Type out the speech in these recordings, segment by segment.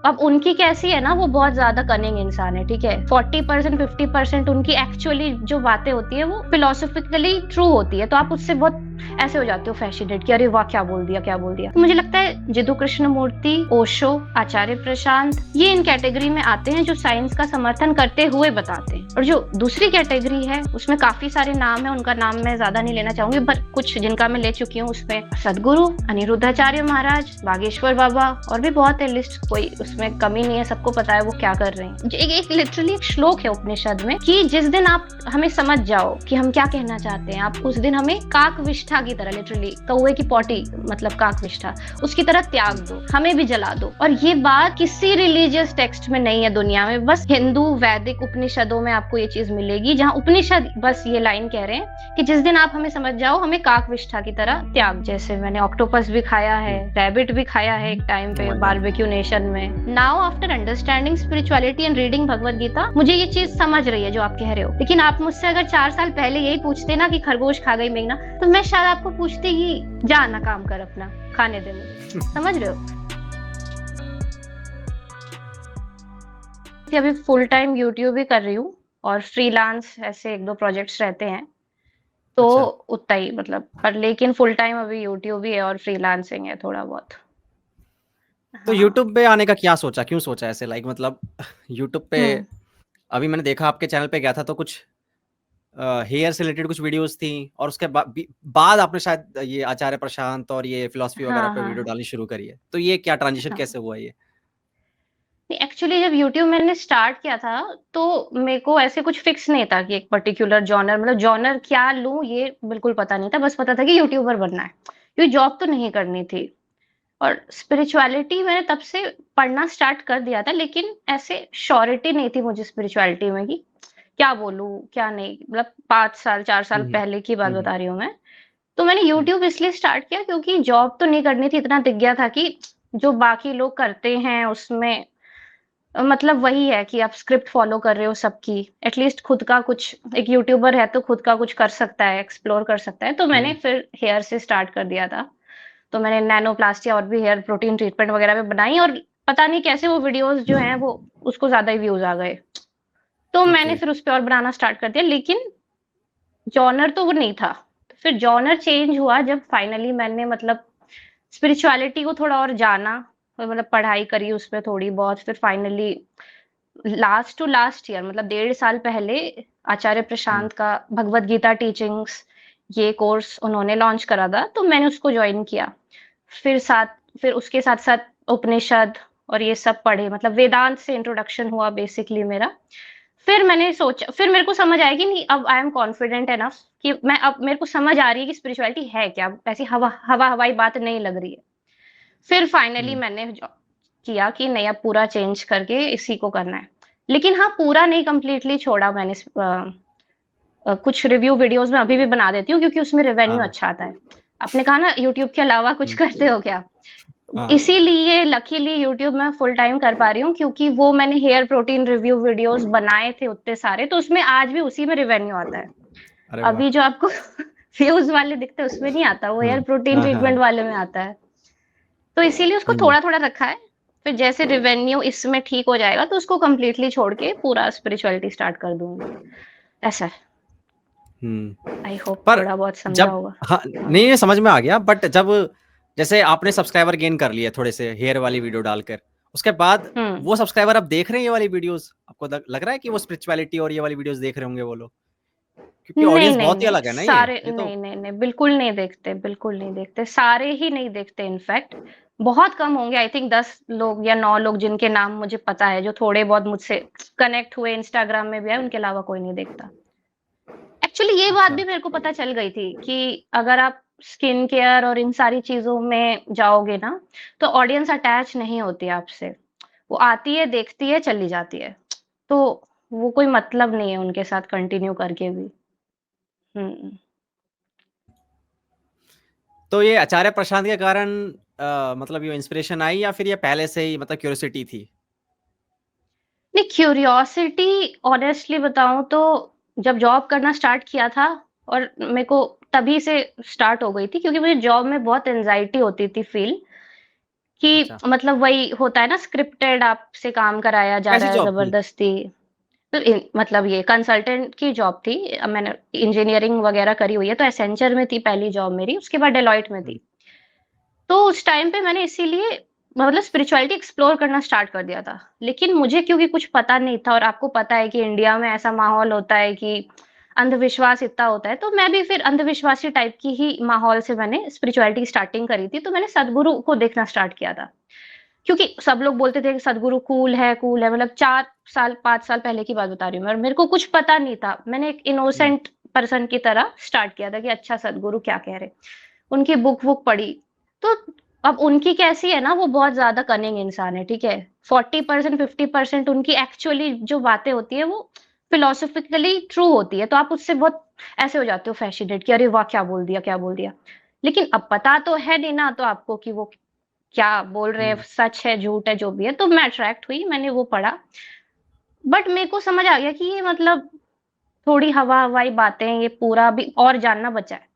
अब उनकी कैसी है ना, वो बहुत ज़्यादा कनिंग इंसान है, ठीक है? 40% 50% उनकी एक्चुअली जो बातें होती है वो फिलोसॉफिकली ट्रू होती है, तो आप उससे बहुत ऐसे हो जाते हो फैसिनेट कि अरे वाह! क्या बोल दिया, क्या बोल दिया। तो मुझे लगता है जिदु कृष्णमूर्ति, ओशो, आचार्य प्रशांत ये इन कैटेगरी में आते हैं जो साइंस का समर्थन करते हुए बताते हैं। और जो दूसरी कैटेगरी है उसमें काफ़ी सारे नाम हैं, उनका नाम मैं ज़्यादा नहीं लेना चाहूँगी, पर कुछ जिनका मैं ले चुकी हूँ उसमें सद्गुरु, अनिरुद्धाचार्य महाराज, बागेश्वर बाबा और भी बहुत है लिस्ट, कोई उसमें कमी नहीं है, सबको पता है वो क्या कर रहे हैं। एक लिटरली एक श्लोक है उपनिषद में कि जिस दिन आप हमें समझ जाओ कि हम क्या कहना चाहते हैं, आप उस दिन हमें काकविष्ठा की तरह, लिटरली कौवे की पोटी मतलब काकविष्ठा, उसकी तरह त्याग दो, हमें भी जला दो। और ये बात किसी रिलीजियस टेक्स्ट में नहीं है दुनिया में, बस हिंदू वैदिक उपनिषदों में आपको ये चीज मिलेगी, जहाँ उपनिषद बस ये लाइन कह रहे हैं कि जिस दिन आप हमें समझ जाओ, हमें काकविष्ठा की तरह त्याग। जैसे मैंने ऑक्टोपस भी खाया है, रैबिट भी खाया है एक टाइम पे बारबेक्यू नेशन में। Now after understanding spirituality and reading Bhagavad Gita, मुझे ये चीज समझ रही है जो आप कह रहे हो। लेकिन आप मुझसे अगर 4 साल पहले यही पूछते ना कि खरगोश खा गई मेघना, तो मैं शायद आपको पूछती ही जा ना काम कर अपना, खाने दे मुझे। समझ रहे हो? अभी फुल टाइम यूट्यूब ही कर रही हूँ और फ्रीलांस ऐसे 1-2 प्रोजेक्ट्स रहते हैं, तो अच्छा। उतना ही मतलब, पर लेकिन फुल टाइम अभी यूट्यूब ही है और फ्रीलांसिंग है थोड़ा बहुत। तो हाँ। यूट्यूब पे आने का क्या सोचा? क्यों सोचा ऐसे, लाइक मतलब यूट्यूब पे हम्म। अभी मैंने देखा आपके चैनल पे गया था तो कुछ हेयर से रिलेटेड कुछ वीडियोस थी, और उसके बाद आपने शायद ये आचार्य प्रशांत और ये फिलॉसफी वगैरह हाँ पे हाँ वीडियो डालनी शुरू करी है। तो ये क्या ट्रांजिशन हाँ। कैसे हुआ ये? एक्चुअली जब यूट्यूब मैंने स्टार्ट किया था तो मेरे को ऐसे कुछ फिक्स नहीं था कि एक पर्टिकुलर जॉनर, मतलब जॉनर क्या लूं ये बिल्कुल पता नहीं था, बस पता था कि यूट्यूबर बनना है, क्योंकि जॉब तो नहीं करनी थी। और स्पिरिचुअलिटी मैंने तब से पढ़ना स्टार्ट कर दिया था, लेकिन ऐसे श्योरिटी नहीं थी मुझे स्पिरिचुअलिटी में कि क्या बोलूं क्या नहीं, मतलब 5 साल 4 साल हम्म। पहले की बात हम्म। बता रही हूँ मैं। तो मैंने यूट्यूब इसलिए स्टार्ट किया क्योंकि जॉब तो नहीं करनी थी, इतना दिख गया था कि जो बाकी लोग करते हैं उसमें मतलब वही है कि आप स्क्रिप्ट फॉलो कर रहे हो सबकी, एटलीस्ट खुद का कुछ, एक यूट्यूबर है तो खुद का कुछ कर सकता है, एक्सप्लोर कर सकता है। तो मैंने हम्म। फिर हेयर से स्टार्ट कर दिया था। तो मैंने नैनोप्लास्टी और भी हेयर प्रोटीन ट्रीटमेंट वगैरह पे बनाई, और पता नहीं कैसे वो वीडियोस जो हैं वो उसको ज्यादा ही व्यूज आ गए, तो मैंने ओके। फिर उस पे और बनाना स्टार्ट कर दिया। लेकिन जॉनर तो वो नहीं था। तो फिर जॉनर चेंज हुआ जब फाइनली मैंने मतलब स्पिरिचुअलिटी को थोड़ा और जाना, और मतलब पढ़ाई करी उस पे थोड़ी बहुत। फिर finally last to last year, मतलब 1.5 साल पहले आचार्य हम्म। प्रशांत का भगवत गीता टीचिंग्स ये कोर्स उन्होंने लॉन्च करा था, तो मैंने उसको ज्वाइन किया। फिर साथ फिर उसके साथ साथ उपनिषद और ये सब पढ़े, मतलब वेदांत से इंट्रोडक्शन हुआ बेसिकली मेरा। फिर मैंने सोचा, फिर मेरे को समझ आया कि नहीं, अब आई एम कॉन्फिडेंट एनफ कि मैं, अब मेरे को समझ आ रही है कि स्पिरिचुअलिटी है क्या, ऐसी हवा हवा हवाई बात नहीं लग रही है। फिर फाइनली हम्म। मैंने किया कि नहीं, अब पूरा चेंज करके इसी को करना है। लेकिन हाँ, पूरा नहीं कंप्लीटली छोड़ा मैंने। कुछ रिव्यू वीडियोस में अभी भी बना देती हूँ क्योंकि उसमें रेवेन्यू हाँ। अच्छा आता है। आपने कहा ना यूट्यूब के अलावा कुछ हम्म। करते हो क्या, हाँ। इसीलिए लकीली यूट्यूब में फुल टाइम कर पा रही हूँ, क्योंकि वो मैंने हेयर प्रोटीन रिव्यू वीडियोस बनाए थे उतने सारे, तो उसमें आज भी उसी में रेवेन्यू आता है। अरे वाह। अभी जो आपको व्यूज वाले दिखते हैं उसमें नहीं आता, वो हाँ हेयर प्रोटीन हाँ हाँ। ट्रीटमेंट वाले में आता है। तो इसीलिए उसको हम्म। थोड़ा थोड़ा रखा है। फिर जैसे रेवेन्यू इसमें ठीक हो जाएगा तो उसको कंप्लीटली छोड़ के पूरा स्पिरिचुअलिटी स्टार्ट कर दूंगी, ऐसा है। हम्म। आई होप पर थोड़ा बहुत समझा जब, होगा। हाँ नहीं ये समझ में आ गया, बट जब जैसे आपने सब्सक्राइबर गेन कर लिए थोड़े से हेयर वाली वीडियो डालकर, उसके बाद हम्म। वो सब्सक्राइबर अब देख रहे हैं ये वाली वीडियोस, आपको लग रहा है कि वो स्पिरिचुअलिटी और ये वाली वीडियोस देख रहे होंगे वो लोग? क्योंकि नहीं ऑडियंस नहीं बहुत ही नहीं, अलग है ना, सारे ये तो। नहीं नहीं नहीं, बिल्कुल नहीं देखते, बिल्कुल नहीं देखते, सारे ही नहीं देखते। इनफैक्ट बहुत कम होंगे, आई थिंक 10 लोग या 9 लोग जिनके नाम मुझे पता है, जो थोड़े बहुत मुझसे कनेक्ट हुए इंस्टाग्राम में भी है, उनके अलावा कोई नहीं देखता। एक्चुअली ये बात अच्छा। भी मेरे को पता चल गई थी कि अगर आप स्किन केयर और इन सारी चीजों में जाओगे ना, तो ऑडियंस अटैच नहीं होती आपसे। वो आती है, देखती है, चली जाती है। तो वो कोई मतलब नहीं है उनके साथ कंटिन्यू करके भी। हम्म। तो ये आचार्य प्रशांत के कारण मतलब ये इंस्पिरेशन आई, या फिर ये पहले से ही मतलब क्यूरियोसिटी थी? नहीं, क्यूरियोसिटी ऑनेस्टली बताऊं तो जब जॉब करना स्टार्ट किया था, और मेरे को तभी से स्टार्ट हो गई थी, क्योंकि मुझे जॉब में बहुत एंजाइटी होती थी फील कि अच्छा। मतलब वही होता है ना, स्क्रिप्टेड आपसे काम कराया जा कैसी रहा है जॉब थी? ज़बरदस्ती। तो मतलब ये कंसल्टेंट की जॉब थी। मैंने इंजीनियरिंग वगैरह करी हुई है, तो एसेंचर में थी पहली जॉब मेरी, उसके बाद डेलॉइट में हुँ, थी। तो उस टाइम पे मैंने इसीलिए मतलब स्पिरिचुअलिटी एक्सप्लोर करना स्टार्ट कर दिया था। लेकिन मुझे क्योंकि कुछ पता नहीं था, और आपको पता है कि इंडिया में ऐसा माहौल होता है कि अंधविश्वास इतना होता है, तो मैं भी फिर अंधविश्वासी टाइप की ही माहौल से मैंने स्पिरिचुअलिटी स्टार्टिंग करी थी। तो मैंने सद्गुरु को देखना स्टार्ट किया था। क्योंकि सब लोग बोलते थे कि सद्गुरु कूल है, मतलब 4 साल 5 साल पहले की बात बता रही हूँ मैं, और मेरे को कुछ पता नहीं था। मैंने एक हुँ, इनोसेंट पर्सन की तरह स्टार्ट किया था कि अच्छा सद्गुरु क्या कह रहे। उनकी बुक वुक पढ़ी। तो अब उनकी कैसी है ना, वो बहुत ज़्यादा कनिंग इंसान है, ठीक है? 40% 50% उनकी एक्चुअली जो बातें होती है वो फिलॉसॉफिकली ट्रू होती है। तो आप उससे बहुत ऐसे हो जाते हो फैसिनेट कि अरे वाह! क्या बोल दिया, क्या बोल दिया। लेकिन अब पता तो है नहीं ना तो आपको कि वो क्या बोल रहे हैं, हुँ, सच है, झूठ है, जो भी है। तो मैं अट्रैक्ट हुई, मैंने वो पढ़ा। बट मेरे को समझ आ गया कि ये मतलब थोड़ी हवा-हवाई बातें हैं, ये पूरा अभी और जानना बचा है।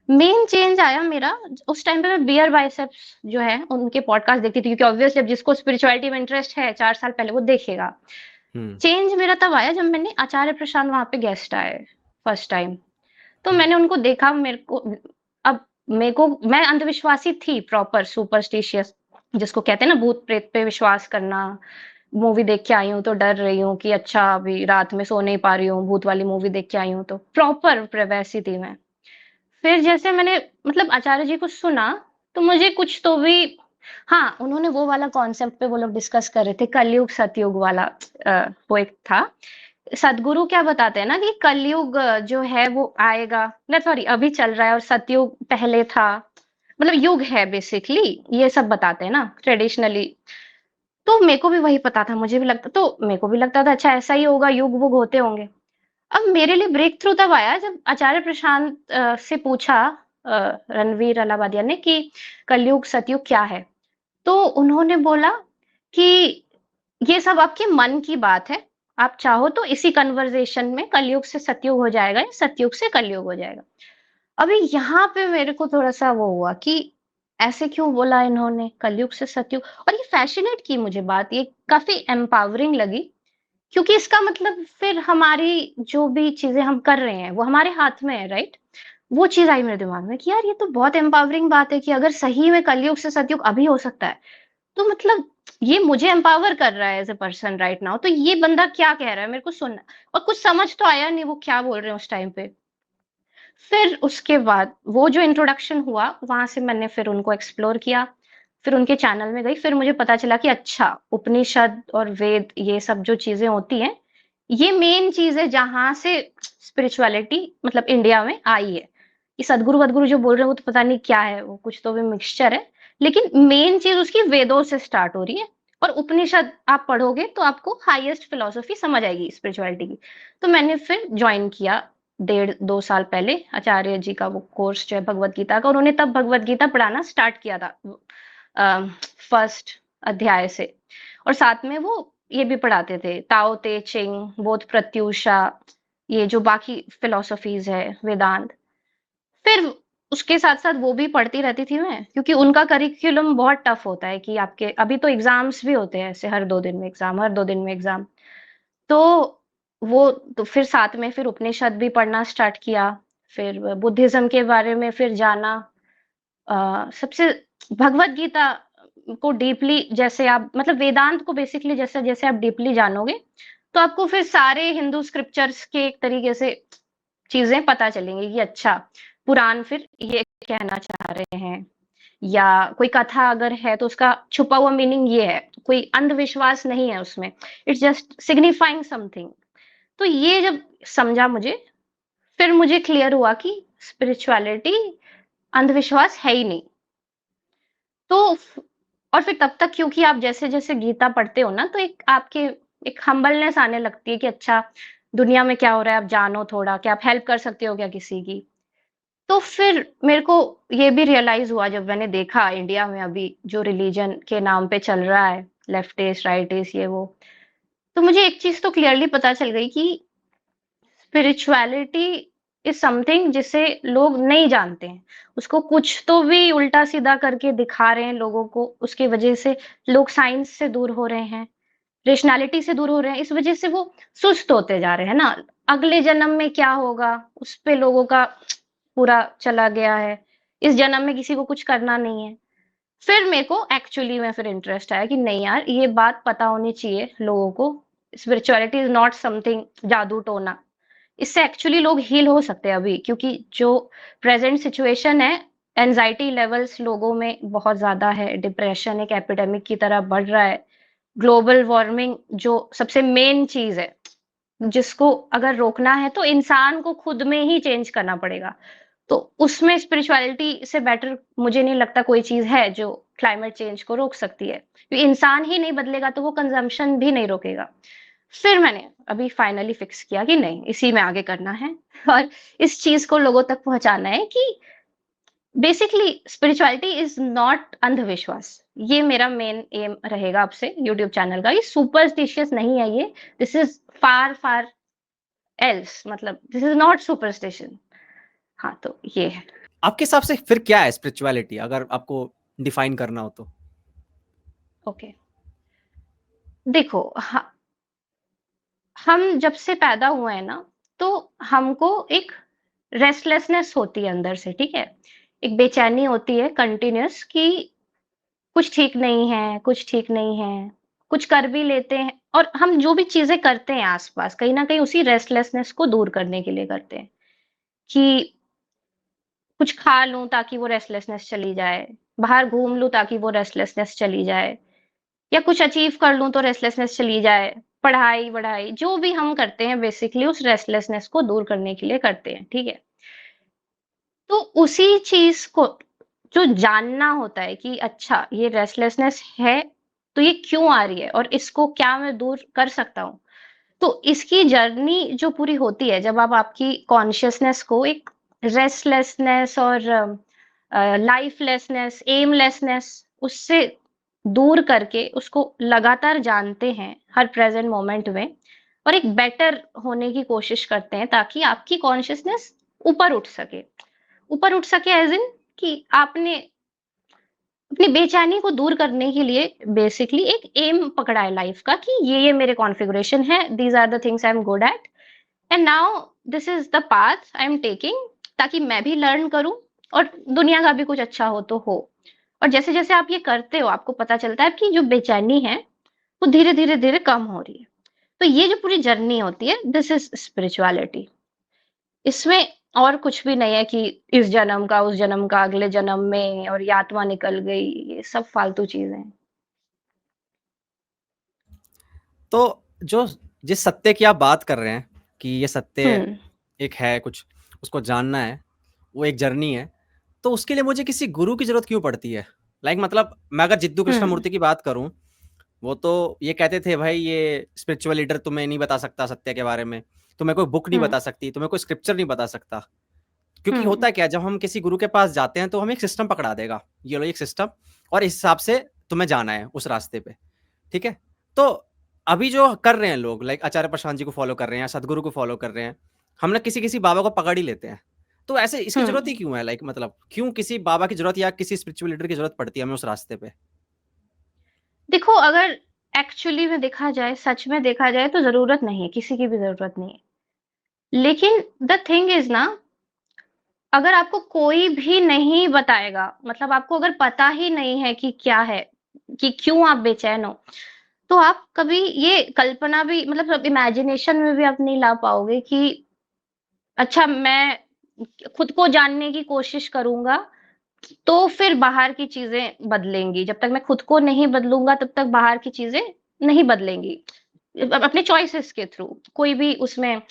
मेन चेंज आया मेरा, उस टाइम पे मैं बियर बाइसेप्स जो है, उनके पॉडकास्ट देखती थी, क्योंकि ऑब्वियसली अब जिसको स्पिरिचुअलिटी में इंटरेस्ट है 4 साल पहले वो देखेगा। हुँ, चेंज मेरा तब आया जब मैंने आचार्य प्रशांत वहाँ पे गेस्ट आए फर्स्ट टाइम। तो हुँ, मैंने उनको देखा, मेरे को अब मेरे को मैं अंधविश्वासी थी प्रॉपर सुपरस्टिशियस, जिसको कहते हैं ना भूत प्रेत पे विश्वास करना। मूवी देख के आई हूँ तो डर रही हूँ कि अच्छा अभी रात में सो नहीं पा रही हूँ, भूत वाली मूवी देख के आई हूँ, तो प्रॉपर वैसी थी मैं। फिर जैसे मैंने मतलब आचार्य जी को सुना, तो मुझे कुछ तो भी हाँ, उन्होंने वो वाला कॉन्सेप्ट पे वो लोग डिस्कस कर रहे थे, कलयुग सतयुग वाला वो एक था। सद्गुरु क्या बताते हैं ना कि कलयुग जो है वो आएगा, ना सॉरी अभी चल रहा है, और सतयुग पहले था। मतलब युग है बेसिकली, ये सब बताते हैं ना ट्रेडिशनली। तो मेरे को भी वही पता था, मुझे भी लगता, तो मेरे को भी लगता था अच्छा ऐसा ही होगा, युग-वुग होते होंगे। अब मेरे लिए ब्रेक थ्रू तब आया जब आचार्य प्रशांत से पूछा रणवीर अलाहाबादिया ने कि कलयुग सतयुग क्या है? तो उन्होंने बोला कि ये सब आपके मन की बात है। आप चाहो तो इसी कन्वर्सेशन में कलयुग से सतयुग हो जाएगा या सतयुग से कलयुग हो जाएगा। अभी यहाँ पे मेरे को थोड़ा-सा वो हुआ कि ऐसे क्यों बोला इन्होंने कलयुग से सतयुग, और ये फ़ैसिनेट की मुझे बात, ये काफ़ी एम्पावरिंग लगी। क्योंकि इसका मतलब फिर हमारी जो भी चीज़ें हम कर रहे हैं, वो हमारे हाथ में है, राइट? वो चीज़ आई मेरे दिमाग में कि यार ये तो बहुत एम्पावरिंग बात है कि अगर सही में कलयुग से सतयुग अभी हो सकता है, तो मतलब ये मुझे एम्पावर कर रहा है as a person right now. तो ये बंदा क्या कह रहा है मेरे को सुनना है। और कुछ समझ तो आया नहीं वो क्या बोल रहे हैं उस टाइम पे। फिर उसके बाद वो जो इंट्रोडक्शन हुआ, वहाँ से मैंने फिर उनको एक्सप्लोर किया। फिर उनके चैनल में गई, फिर मुझे पता चला कि अच्छा उपनिषद और वेद ये सब जो चीज़ें होती हैं, ये मेन चीज़ है जहाँ से स्पिरिचुअलिटी मतलब इंडिया में आई है। ये सद्गुरु-वदगुरु जो बोल रहे हैं वो तो पता नहीं क्या है, वो कुछ तो भी मिक्सचर है। लेकिन मेन चीज़ उसकी वेदों से स्टार्ट हो रही है, और उपनिषद आप पढ़ोगे तो आपको हाईएस्ट फिलॉसफी समझ आएगी स्पिरिचुअलिटी की। तो मैंने फिर जॉइन किया 1.5-2 साल पहले आचार्य जी का वो कोर्स जो है भगवत गीता का। उन्होंने तब भगवत गीता पढ़ाना स्टार्ट किया था फर्स्ट अध्याय से। और साथ में वो ये भी पढ़ाते थे ताओ ते चिंग, बोध प्रत्यूषा, ये जो बाकी फिलॉसफीज है, वेदांत। फिर उसके साथ-साथ वो भी पढ़ती रहती थी मैं, क्योंकि उनका करिकुलम बहुत टफ होता है कि आपके अभी तो एग्ज़ाम्स भी होते हैं ऐसे हर 2 दिन में एग्ज़ाम, हर 2 दिन में एग्ज़ाम। तो वो तो फिर साथ में फिर उपनिषद भी पढ़ना स्टार्ट किया, फिर बुद्धिज़्म के बारे में फिर जाना। सबसे भगवत गीता को डीपली जैसे आप मतलब वेदांत को बेसिकली जैसे-जैसे आप डीपली जानोगे, तो आपको फिर सारे हिंदू स्क्रिप्चर्स के एक तरीके से चीज़ें पता चलेंगी कि अच्छा, पुराण फिर ये कहना चाह रहे हैं, या कोई कथा अगर है तो उसका छुपा हुआ मीनिंग ये है, कोई अंधविश्वास नहीं है उसमें, इट्स जस्ट सिग्निफाइंग समथिंग। तो ये जब समझा मुझे, फिर मुझे क्लियर हुआ कि स्पिरिचुअलिटी अंधविश्वास है ही नहीं। तो फ और फिर तब तक क्योंकि आप जैसे-जैसे गीता पढ़ते हो ना, तो एक आपके एक हम्बलनेस आने लगती है कि अच्छा, दुनिया में क्या हो रहा है, आप जानो थोड़ा, क्या आप हेल्प कर सकते हो क्या किसी की? तो फिर मेरे को ये भी रियलाइज़ हुआ जब मैंने देखा इंडिया में अभी जो रिलिजन के नाम पे चल रहा है, लेफ्टिस्ट, राइटिस्ट ये वो। तो मुझे एक चीज़ तो क्लियरली पता चल गई कि स्पिरिचुअलिटी इज समथिंग जिसे लोग नहीं जानते हैं। उसको कुछ तो भी उल्टा-सीधा करके दिखा रहे हैं लोगों को, उसकी वजह से लोग साइंस से दूर हो रहे हैं, रेशनैलिटी से दूर हो रहे हैं, इस वजह से वो सुस्त होते जा रहे हैं ना। अगले जन्म में क्या होगा, उस पे लोगों का पूरा चला गया है। इस जन्म में किसी को कुछ करना नहीं है। फिर मेरे को एक्चुअली में फिर इंटरेस्ट आया कि नहीं यार, ये बात पता होनी चाहिए लोगों को। स्पिरिचुअलिटी इज़ नॉट समथिंग जादू-टोना। इससे एक्चुअली लोग हील हो सकते हैं अभी, क्योंकि जो प्रेजेंट सिचुएशन है, एंजाइटी लेवल्स लोगों में बहुत ज्यादा है, डिप्रेशन एक एपिडेमिक की तरह बढ़ रहा है, ग्लोबल वार्मिंग जो सबसे मेन चीज है, जिसको अगर रोकना है तो इंसान को खुद में ही चेंज करना पड़ेगा। तो उसमें स्पिरिचुअलिटी से बेटर मुझे नहीं लगता कोई चीज है जो क्लाइमेट चेंज को रोक सकती है, क्योंकि इंसान ही नहीं बदलेगा तो वो कंजम्पशन भी नहीं रोकेगा। फिर मैंने अभी फाइनली फिक्स किया कि नहीं, इसी में आगे करना है और इस चीज को लोगों तक पहुंचाना है कि बेसिकली स्पिरिचुअलिटी इज नॉट अंधविश्वास। ये मेरा मेन एम रहेगा अब से यूट्यूब चैनल का। ये सुपरस्टिशियस नहीं है, ये this is far far else, मतलब दिस इज नॉट सुपरस्टिशन। हाँ, तो ये है। आपके हिसाब से फिर क्या है स्पिरिचुअलिटी, अगर आपको डिफाइन करना हो तो? ओके, देखो, हम जब से पैदा हुए हैं ना, तो हमको एक रेस्टलेसनेस होती है अंदर से, ठीक है? एक बेचैनी होती है कंटिन्यूअस कि कुछ ठीक नहीं है, कुछ ठीक नहीं है। कुछ कर भी लेते हैं और हम जो भी चीज़ें करते हैं आस-पास, कहीं न कहीं उसी रेस्टलेसनेस को दूर करने के लिए करते हैं, कि कुछ खा लूँ ताकि वो रेस्टलेसनेस चली जाए, बाहर घूम लूँ ताकि वो रेस्टलेसनेस चली जाए, या कुछ अचीव कर लूँ तो रेस्टलेसनेस चली जाए। पढ़ाई-वढ़ाई जो भी हम करते हैं बेसिकली उस रेस्टलेसनेस को दूर करने के लिए करते हैं, ठीक है? तो उसी चीज़ को जो जानना होता है कि अच्छा ये रेस्टलेसनेस है, तो ये क्यों आ रही है और इसको क्या मैं दूर कर सकता हूँ? तो इसकी जर्नी जो पूरी होती है जब आप आपकी कॉन्शियसनेस को एक रेस्टलेसनेस और लाइफलेसनेस, एमलेसनेस उससे दूर करके उसको लगातार जानते हैं हर प्रेजेंट मोमेंट में और एक बेटर होने की कोशिश करते हैं ताकि आपकी कॉन्शियसनेस ऊपर उठ सके। ऊपर उठ सके एज़ इन कि आपने अपनी बेचैनी को दूर करने के लिए बेसिकली एक एम पकड़ा है लाइफ का कि ये मेरे कॉन्फ़िगरेशन है, these are the things I am good at and now this is the path I am taking, ताकि मैं भी लर्न करूँ और दुनिया का भी कुछ अच्छा हो तो हो। और जैसे-जैसे आप ये करते हो, आपको पता चलता है कि जो बेचैनी है, वो धीरे-धीरे, धीरे कम हो रही है। तो ये जो पूरी जर्नी होती है, दिस इज़ स्पिरिचुअलिटी। इसमें और कुछ भी नहीं है कि इस जन्म का, उस जन्म का, अगले जन्म में और ये आत्मा निकल गई, ये सब फालतू चीज़ें हैं। तो जो जिस सत्य की आप बात कर रहे हैं कि ये सत्य हुँ, एक है कुछ, उसको जानना है, वो एक जर्नी है, तो उसके लिए मुझे किसी गुरु की ज़रूरत क्यों पड़ती है? लाइक मतलब मैं अगर जिद्दू हुँ, कृष्णमूर्ति की बात करूँ, वो तो ये कहते थे भाई ये स्पिरिचुअल लीडर तुम्हें नहीं बता सकता सत्य के बारे में, तुम्हें कोई बुक नहीं हुँ, बता सकती, तुम्हें कोई स्क्रिप्चर नहीं बता सकता। क्योंकि हुँ, होता क्या है जब हम किसी गुरु के पास जाते हैं तो हमें एक सिस्टम पकड़ा देगा, ये लो एक सिस्टम और इस हिसाब से तुम्हें जाना है उस रास्ते पे, ठीक है? तो अभी जो कर रहे हैं लोग लाइक आचार्य प्रशांत जी को फॉलो कर रहे हैं या सद्गुरु को फॉलो कर रहे हैं, हम ना किसी-किसी बाबा को पकड़ ही लेते हैं। तो ऐसे इसकी ज़रूरत हुँ। ही क्यों है लाइक मतलब क्यों किसी बाबा की ज़रूरत या किसी स्पिरिचुअल लीडर की ज़रूरत पड़ती है हमें उस रास्ते पे? देखो, अगर एक्चुअली में देखा जाए, सच में देखा जाए तो ज़रूरत नहीं है, किसी की भी ज़रूरत नहीं है। लेकिन द थिंग इज़ ना, अगर आपको कोई भी नहीं बताएगा, मतलब आपको अगर पता ही नहीं है कि क्या है, कि क्यों आप बेचैन हो, तो आप कभी ये कल्पना भी, मतलब इमेजिनेशन में भी आप नहीं ला पाओगे कि अच्छा मैं खुद को जानने की कोशिश करूँगा, तो फिर बाहर की चीज़ें बदलेंगी। जब तक मैं खुद को नहीं बदलूँगा तब तक बाहर की चीज़ें नहीं बदलेंगी। अपने चॉइसेस के थ्रू, कोई भी उसमें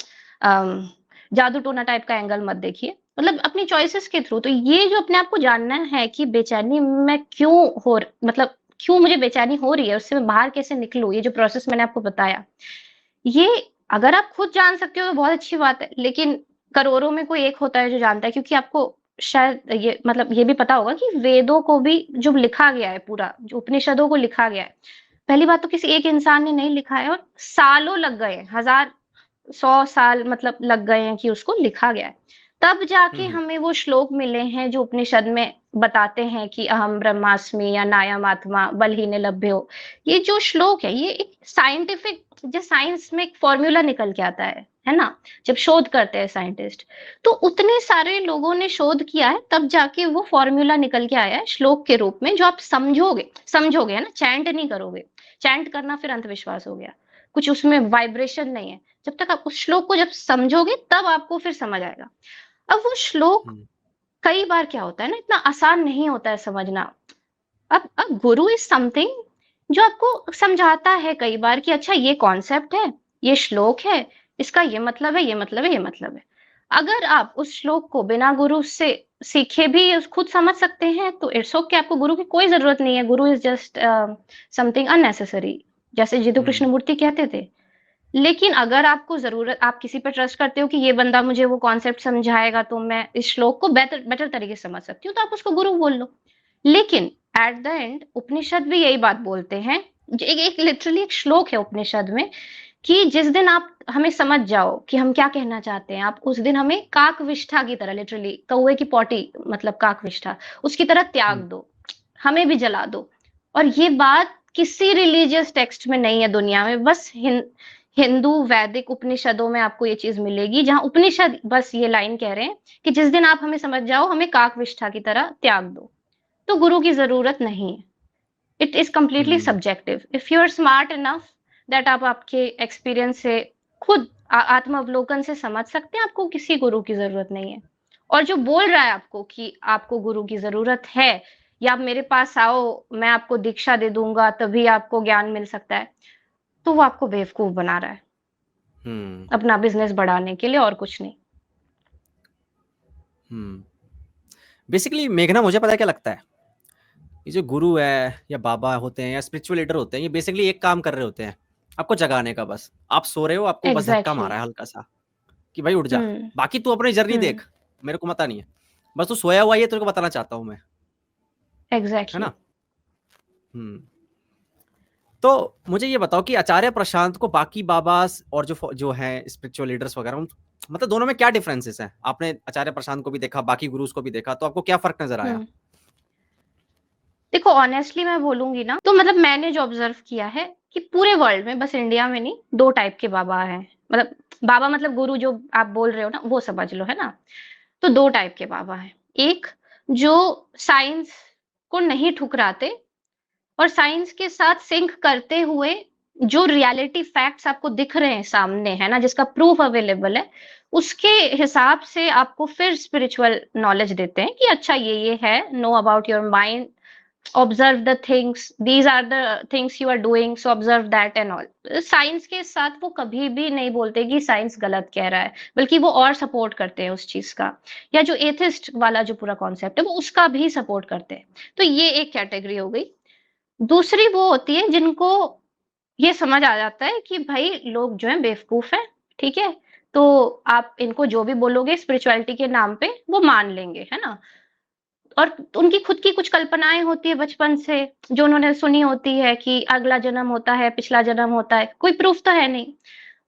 अम, जादू टोना टाइप का एंगल मत देखिए। मतलब अपनी चॉइसेस के थ्रू। तो ये जो अपने आप को जानना है कि बेचैनी मैं क्यों मतलब क्यों मुझे बेचैनी हो रही है, उससे मैं बाहर कैसे निकलूँ, ये जो प्रोसेस मैंने आपको बताया। ये अगर आप खुद जान सकते हो तो बहुत अच्छी बात है, लेकिन करोड़ों में कोई एक होता है जो जानता है, क्योंकि आपको शायद ये मतलब ये भी पता होगा कि वेदों को भी जो लिखा गया है पूरा, जो उपनिषदों को लिखा गया है, पहली बात तो किसी एक इंसान ने नहीं लिखा है और सालों लग गए हैं, हज़ार 100 साल मतलब लग गए हैं कि उसको लिखा गया है। तब जाके हमें वो श्लोक मिले हैं जो उपनिषद में बताते हैं कि अहम ब्रह्मास्मि या नायम आत्मा बलहीन लभ्यो। ये जो श्लोक है ये एक साइंटिफिक, जो साइंस में एक फॉर्मूला निकल के आता है ना? जब शोध करते हैं साइंटिस्ट, तो उतने सारे लोगों ने शोध किया है तब जाके वो फॉर्मूला निकल के आया है श्लोक के रूप में, जो आप समझोगे है ना, चैंट नहीं करोगे। चैंट करना फिर अंधविश्वास हो गया, कुछ उसमें वाइब्रेशन नहीं है। जब तक आप उस श्लोक को जब समझोगे तब आपको फिर समझ आएगा। अब वो श्लोक कई बार क्या होता है ना, इतना आसान नहीं होता है समझना। अब गुरु इज समथिंग जो आपको समझाता है कई बार कि अच्छा ये कॉन्सेप्ट है, ये श्लोक है, इसका ये मतलब है, ये मतलब है, ये मतलब है। अगर आप उस श्लोक को बिना गुरु से सीखे भी खुद समझ सकते हैं तो इट्स ओके, आपको गुरु की कोई जरूरत नहीं है। गुरु इज जस्ट समथिंग अननेसेसरी, जैसे जिदु कृष्णमूर्ति कहते थे। लेकिन अगर आपको जरूरत, आप किसी पर ट्रस्ट करते हो कि ये बंदा मुझे वो कॉन्सेप्ट समझाएगा तो मैं इस श्लोक को बेटर बेटर तरीके से समझ सकती हूँ, तो आप उसको गुरु बोल लो। लेकिन एट द एंड उपनिषद भी यही बात बोलते हैं, एक लिटरली एक श्लोक है उपनिषद में कि जिस दिन आप हमें समझ जाओ कि हम क्या कहना चाहते हैं, आप उस दिन हमें काकविष्ठा की तरह, लिटरली कौवे की पॉटी मतलब काकविष्ठा, उसकी तरह त्याग दो, हमें भी जला दो। और ये बात किसी रिलीजियस टेक्स्ट में नहीं है दुनिया में, बस हिंदू वैदिक उपनिषदों में आपको ये चीज मिलेगी, जहां उपनिषद बस ये लाइन कह रहे हैं कि जिस दिन आप हमें समझ जाओ, हमें काकविष्ठा की तरह त्याग दो। तो गुरु की जरूरत नहीं है। It is completely subjective. If you are smart enough that आप आपके एक्सपीरियंस से खुद आत्मावलोकन से समझ सकते हैं, आपको किसी गुरु की जरूरत नहीं है। और जो बोल रहा है आपको कि आपको गुरु की जरूरत है, या आप मेरे पास आओ मैं आपको दीक्षा दे दूंगा तभी आपको ज्ञान मिल सकता है, तो वो आपको बेवकूफ बना रहा है अपना बिजनेस बढ़ाने के लिए, और कुछ नहीं। बेसिकली मेघना, मुझे पता है क्या लगता है, ये जो गुरु है या बाबा होते हैं या स्पिरिचुअल लीडर होते हैं, ये बेसिकली एक काम कर रहे होते हैं, आपको जगाने का। बस आप सो रहे हो, आपको बस धक्का मारा है हल्का सा कि भाई उठ जा, बाकी तू अपनी जर्नी देख, मेरे को पता नहीं है, बस तू सोया हुआ है, तेरे को बताना चाहता हूं मैं, है ना? तो मुझे ये बताओ कि आचार्य प्रशांत को बाकी बाबास और जो है स्पिरिचुअल लीडर्स वगैरह, मतलब दोनों में क्या डिफरेंसेस हैं? आपने आचार्य प्रशांत को भी देखा, बाकी गुरुज को भी देखा, तो आपको क्या फर्क नजर आया? देखो ऑनेस्टली मैं बोलूंगी ना, तो मतलब मैंने जो ऑब्जर्व किया है कि पूरे वर्ल्ड में, बस इंडिया में नहीं, दो टाइप के बाबा हैं। मतलब बाबा मतलब गुरु जो आप बोल रहे हो ना, वो समझ लो, है ना? तो दो टाइप के बाबा हैं। एक जो साइंस को नहीं ठुकराते और साइंस के साथ सिंक करते हुए जो रियलिटी फैक्ट्स आपको दिख रहे हैं सामने, है ना, जिसका प्रूफ अवेलेबल है, उसके हिसाब से आपको फिर स्पिरिचुअल नॉलेज देते हैं कि अच्छा ये है, know about your mind, observe the things, these are the things you are doing, so observe that and all. Science के साथ वो कभी भी नहीं बोलते कि साइंस गलत कह रहा है, बल्कि वो और सपोर्ट करते हैं उस चीज का। या जो एथिस्ट वाला जो पूरा कॉन्सेप्ट है वो उसका भी सपोर्ट करते हैं। तो ये एक कैटेगरी हो गई। दूसरी वो होती है जिनको ये समझ आ जाता है कि भाई लोग जो है बेवकूफ है, ठीक है, तो आप इनको जो भी बोलोगे स्पिरिचुअलिटी के नाम पे वो मान लेंगे, है ना? और उनकी खुद की कुछ कल्पनाएं होती है बचपन से, जो उन्होंने सुनी होती है कि अगला जन्म होता है, पिछला जन्म होता है, कोई प्रूफ तो है नहीं।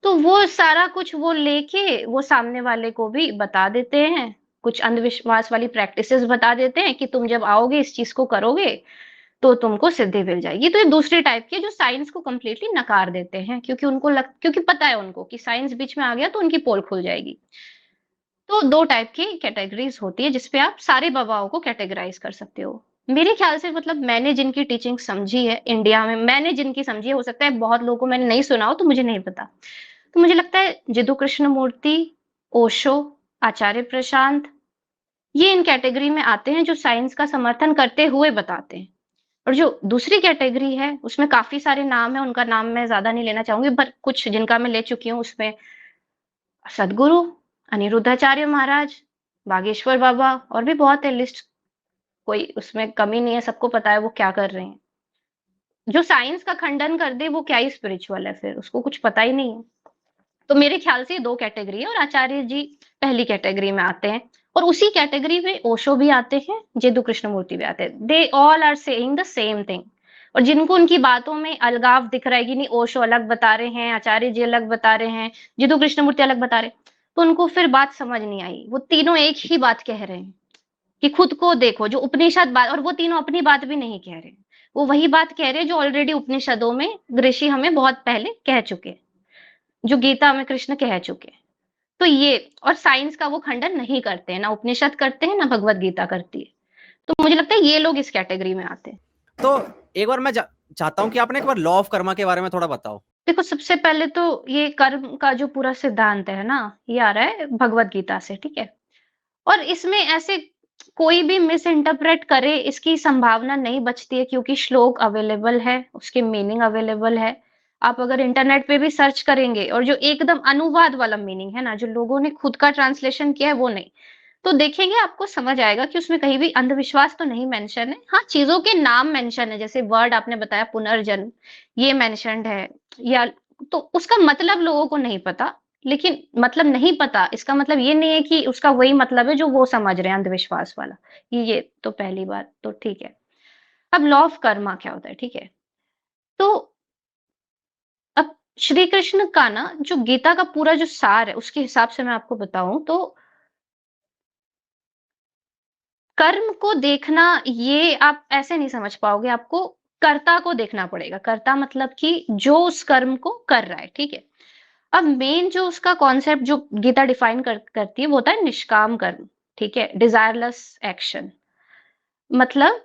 तो वो सारा कुछ वो लेके वो सामने वाले को भी बता देते हैं, कुछ अंधविश्वास वाली प्रैक्टिसेस बता देते हैं कि तुम जब आओगे इस चीज को करोगे तो तुमको सिद्धि मिल जाएगी। तो ये दूसरी टाइप की है जो साइंस को कंप्लीटली नकार देते हैं, क्योंकि पता है उनको कि साइंस बीच में आ गया तो उनकी पोल खुल जाएगी। तो दो टाइप की कैटेगरीज होती है जिसपे आप सारे बाबाओं को कैटेगराइज कर सकते हो। मेरे ख्याल से मतलब मैंने जिनकी टीचिंग समझी है इंडिया में, मैंने जिनकी समझी है, हो सकता है बहुत लोगों को मैंने नहीं सुना हो तो मुझे नहीं पता। तो मुझे लगता है जिदु कृष्णमूर्ति, ओशो, आचार्य प्रशांत, ये इन कैटेगरी में आते हैं जो साइंस का समर्थन करते हुए बताते हैं। और जो दूसरी कैटेगरी है उसमें काफी सारे नाम है, उनका नाम मैं ज्यादा नहीं लेना चाहूंगी, पर कुछ जिनका मैं ले चुकी हूँ उसमें सदगुरु, अनिरुद्धाचार्य महाराज, बागेश्वर बाबा, और भी बहुत है लिस्ट, कोई उसमें कमी नहीं है, सबको पता है वो क्या कर रहे हैं। जो साइंस का खंडन कर दे वो क्या ही स्पिरिचुअल है, फिर उसको कुछ पता ही नहीं है। तो मेरे ख्याल से दो कैटेगरी है और आचार्य जी पहली कैटेगरी में आते हैं। और उसी कैटेगरी में ओशो भी आते हैं, जेदु कृष्णमूर्ति भी आते हैं। They all are saying the same thing. और जिनको उनकी बातों में अलगाव दिख रहा है कि नहीं ओशो अलग बता रहे हैं, आचार्य जी अलग बता रहे हैं, जितू कृष्णमूर्ति अलग बता रहे हैं, तो उनको फिर बात समझ नहीं आई। वो तीनों एक ही बात कह रहे हैं कि खुद को देखो, जो उपनिषद बात, और वो तीनों अपनी बात भी नहीं कह रहे, वो वही बात कह रहे हैं जो ऑलरेडी उपनिषदों में ऋषि हमें बहुत पहले कह चुके, जो गीता में कृष्ण कह चुके। तो ये, और साइंस का वो खंडन नहीं करते हैं, ना उपनिषद करते हैं ना भगवत गीता करती है। तो मुझे लगता है ये लोग इस कैटेगरी में आते हैं। तो एक बार मैं चाहता हूँ कि आपने एक बार लॉ ऑफ कर्मा के बारे में थोड़ा बताओ। देखो, सबसे पहले तो ये कर्म का जो पूरा सिद्धांत है ना, ये आ रहा है भगवत गीता से, ठीक है? और इसमें ऐसे कोई भी मिस इंटरप्रेट करे इसकी संभावना नहीं बचती है, क्योंकि श्लोक अवेलेबल है, उसके मीनिंग अवेलेबल है। आप अगर इंटरनेट पे भी सर्च करेंगे, और जो एकदम अनुवाद वाला मीनिंग है ना, जो लोगों ने खुद का ट्रांसलेशन किया है वो नहीं, तो देखेंगे आपको समझ आएगा कि उसमें कहीं भी अंधविश्वास तो नहीं मेंशन है। हाँ, चीज़ों के नाम मेंशन है, जैसे वर्ड आपने बताया पुनर्जन्म, ये मेंशन्ड है, या तो उसका मतलब लोगों को नहीं पता। लेकिन मतलब नहीं पता, इसका मतलब ये नहीं है कि उसका वही मतलब है जो वो समझ रहे हैं अंधविश्वास वाला। ये तो पहली बात तो ठीक है। अब लॉ ऑफ कर्मा क्या होता है, ठीक है? तो अब श्री कृष्ण का ना जो गीता का पूरा जो सार है, उसके हिसाब से मैं आपको बताऊँ तो कर्म को देखना, ये आप ऐसे नहीं समझ पाओगे, आपको कर्ता को देखना पड़ेगा। कर्ता मतलब कि जो उस कर्म को कर रहा है, ठीक है? अब मेन जो उसका कॉन्सेप्ट जो गीता डिफाइन करती है वो होता है निष्काम कर्म, ठीक है? Desireless action. मतलब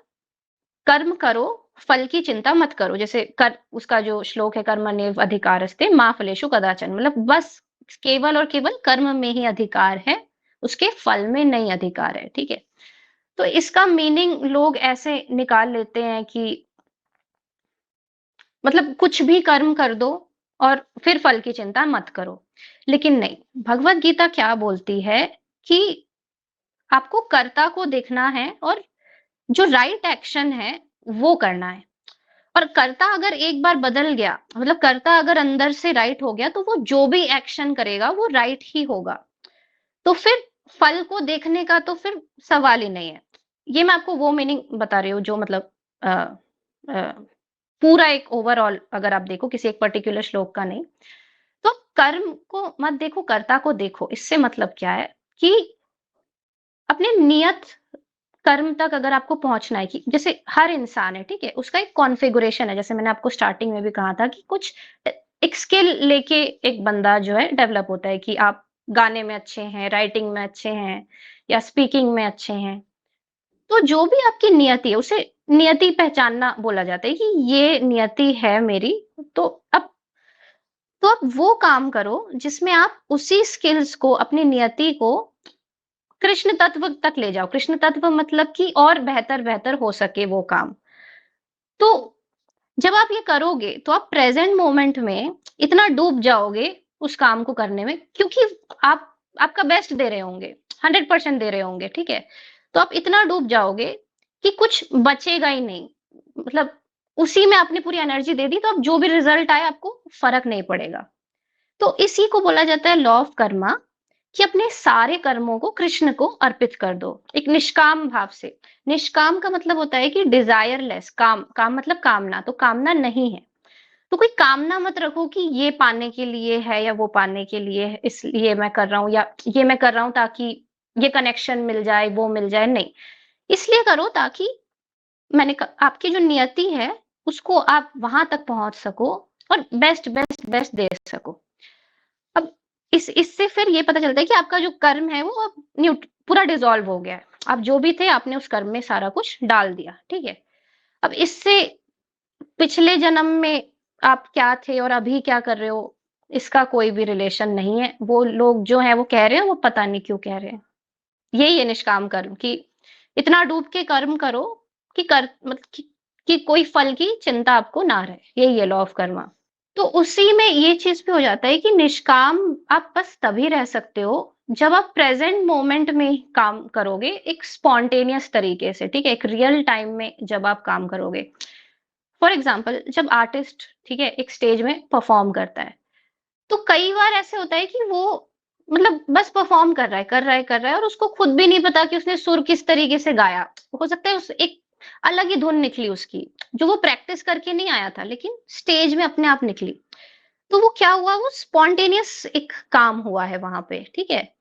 कर्म करो, फल की चिंता मत करो। जैसे कर उसका जो श्लोक है, कर्मण्येव अधिकारस्ते मा फलेषु कदाचन, मतलब बस केवल और केवल कर्म में ही अधिकार है, उसके फल में नहीं अधिकार है, ठीक है? तो इसका मीनिंग लोग ऐसे निकाल लेते हैं कि मतलब कुछ भी कर्म कर दो और फिर फल की चिंता मत करो। लेकिन नहीं, भगवत गीता क्या बोलती है कि आपको कर्ता को देखना है और जो राइट एक्शन है वो करना है। और कर्ता अगर एक बार बदल गया, मतलब कर्ता अगर अंदर से राइट हो गया, तो वो जो भी एक्शन करेगा वो राइट ही होगा। तो फिर फल को देखने का तो फिर सवाल ही नहीं है। ये मैं आपको वो मीनिंग बता रही हूँ जो मतलब अ, अ, पूरा एक ओवरऑल अगर आप देखो, किसी एक पर्टिकुलर श्लोक का नहीं। तो कर्म को मत देखो, कर्ता को देखो। इससे मतलब क्या है कि अपने नियत कर्म तक अगर आपको पहुंचना है, कि जैसे हर इंसान है, ठीक है, उसका एक कॉन्फ़िगरेशन है। जैसे मैंने आपको स्टार्टिंग में भी कहा था कि कुछ एक स्किल लेके एक बंदा जो है डेवलप होता है, कि आप गाने में अच्छे हैं, राइटिंग में अच्छे हैं, या स्पीकिंग में अच्छे हैं। तो जो भी आपकी नियति है, उसे नियति पहचानना बोला जाता है कि ये नियति है मेरी। तो अब तो आप वो काम करो जिसमें आप उसी स्किल्स को, अपनी नियति को कृष्ण तत्व तक ले जाओ। कृष्ण तत्व मतलब कि और बेहतर-बेहतर हो सके वो काम। तो जब आप ये करोगे तो आप प्रेज़ेंट मोमेंट में इतना डूब जाओगे उस काम को करने में, क्योंकि आप आपका बेस्ट दे रहे होंगे, 100% दे रहे होंगे, ठीक है? तो आप इतना डूब जाओगे कि कुछ बचेगा ही नहीं। मतलब उसी में आपने पूरी एनर्जी दे दी, तो अब जो भी रिज़ल्ट आए आपको फ़र्क नहीं पड़ेगा। तो इसी को बोला जाता है लॉ ऑफ कर्मा, कि अपने सारे कर्मों को कृष्ण को अर्पित कर दो, एक निष्काम भाव से। निष्काम का मतलब होता है कि डिजायरलेस, काम, काम मतलब कामना, तो कामना नहीं है। तो कोई कामना मत रखो कि ये पाने के लिए है या वो पाने के लिए है, इसलिए मैं कर रहा हूँ, या ये मैं कर रहा हूँ ताकि ये कनेक्शन मिल जाए, वो मिल जाए, नहीं। इसलिए करो ताकि आपकी जो नियति है उसको आप वहां तक पहुंच सको और बेस्ट बेस्ट बेस्ट दे सको। अब इससे फिर ये पता चलता है कि आपका जो कर्म है वो अब पूरा डिसॉल्व हो गया है। आप जो भी थे आपने उस कर्म में सारा कुछ डाल दिया, ठीक है? अब इससे पिछले जन्म में आप क्या थे और अभी क्या कर रहे हो, इसका कोई भी रिलेशन नहीं है। वो लोग जो हैं वो कह रहे हैं, वो पता नहीं क्यों कह रहे हैं। यही है निष्काम कर्म, कि इतना डूब के कर्म करो कि कि कोई फल की चिंता आपको ना रहे। यही है लॉ ऑफ कर्मा। तो उसी में ये चीज़ भी हो जाता है कि निष्काम आप बस तभी रह सकते हो जब आप प्रेजेंट मोमेंट में ही काम करोगे, एक स्पॉन्टेनियस तरीके से, ठीक है? एक रियल टाइम में जब आप काम करोगे। फॉर एग्जाम्पल, जब आर्टिस्ट, ठीक है, एक स्टेज में परफॉर्म करता है, तो कई बार ऐसे होता है कि वो मतलब बस परफॉर्म कर रहा है, कर रहा है, कर रहा है, और उसको खुद भी नहीं पता कि उसने सुर किस तरीके से गाया। हो सकता है उस एक अलग ही धुन निकली उसकी, जो वो प्रैक्टिस करके नहीं आया था, लेकिन स्टेज में अपने आप निकली। तो वो क्या हुआ, वो स्पॉन्टेनियस एक काम हुआ है वहाँ पे, ठीक है?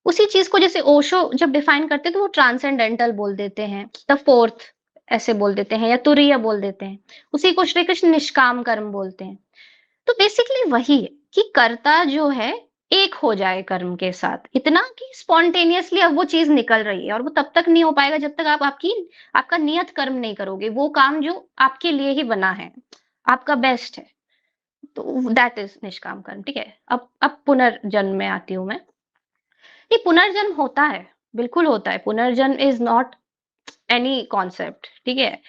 उसी चीज़ को जैसे ओशो जब डिफाइन करते हैं तो वो ट्रांसेंडेंटल बोल देते हैं, द फोर्थ ऐसे बोल देते हैं या तुरीय बोल देते हैं। उसी को श्री कृष्ण निष्काम कर्म बोलते हैं। तो बेसिकली वही है कि कर्ता जो है एक हो जाए कर्म के साथ, इतना कि स्पॉन्टेनियसली अब वो चीज़ निकल रही है और वो तब तक नहीं हो पाएगा जब तक आप आपका नियत कर्म नहीं करोगे, वो काम जो आपके लिए ही बना है, आपका बेस्ट है। तो दैट इज़ निष्काम कर्म, ठीक है? अब पुनर्जन्म में आती हूँ मैं। ये पुनर्जन्म होता है, बिल्कुल होता है। पुनर्जन्म इज़ नॉट एनी कॉन्सेप्ट, ठीक है?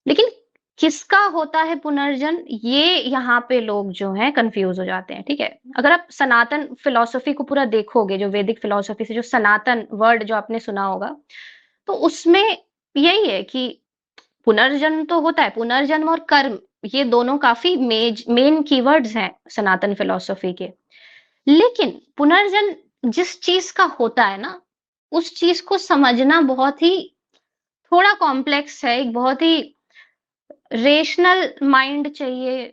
लेकिन किसका होता है पुनर्जन्म, ये यहाँ पे लोग जो हैं कन्फ्यूज़ हो जाते हैं, ठीक है? अगर आप सनातन फ़िलॉसफ़ी को पूरा देखोगे, जो वैदिक फ़िलॉसफ़ी से जो सनातन वर्ड जो आपने सुना होगा, तो उसमें यही है कि पुनर्जन्म तो होता है, पुनर्जन्म और कर्म ये दोनों काफ़ी मेन कीवर्ड्स हैं सनातन फ़िलॉसफ़ी के। लेकिन पुनर्जन्म जिस चीज़ का होता है ना, उस चीज़ को समझना बहुत ही थोड़ा कॉम्प्लेक्स है, एक बहुत ही रेशनल माइंड चाहिए,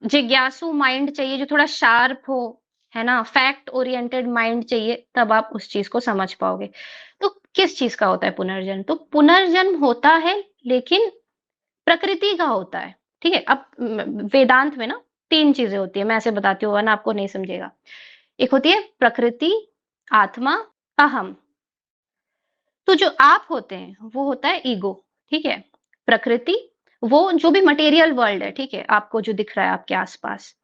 जिज्ञासु माइंड चाहिए जो थोड़ा शार्प हो, है ना? फैक्ट ओरिएंटेड माइंड चाहिए, तब आप उस चीज़ को समझ पाओगे। तो किस चीज़ का होता है पुनर्जन्म? तो पुनर्जन्म होता है लेकिन प्रकृति का होता है, ठीक है? अब वेदांत में ना 3 चीज़ें होती हैं, मैं ऐसे बताती हूँ वरना आपको नहीं समझेगा। एक होती है प्रकृति, आत्मा, अहम। तो जो आप होते हैं, वो होता है ईगो, ठीक है? प्रकृति, वो जो भी मटेरियल वर्ल्ड है, ठीक है? आपको जो दिख रहा है आपके आस-पास।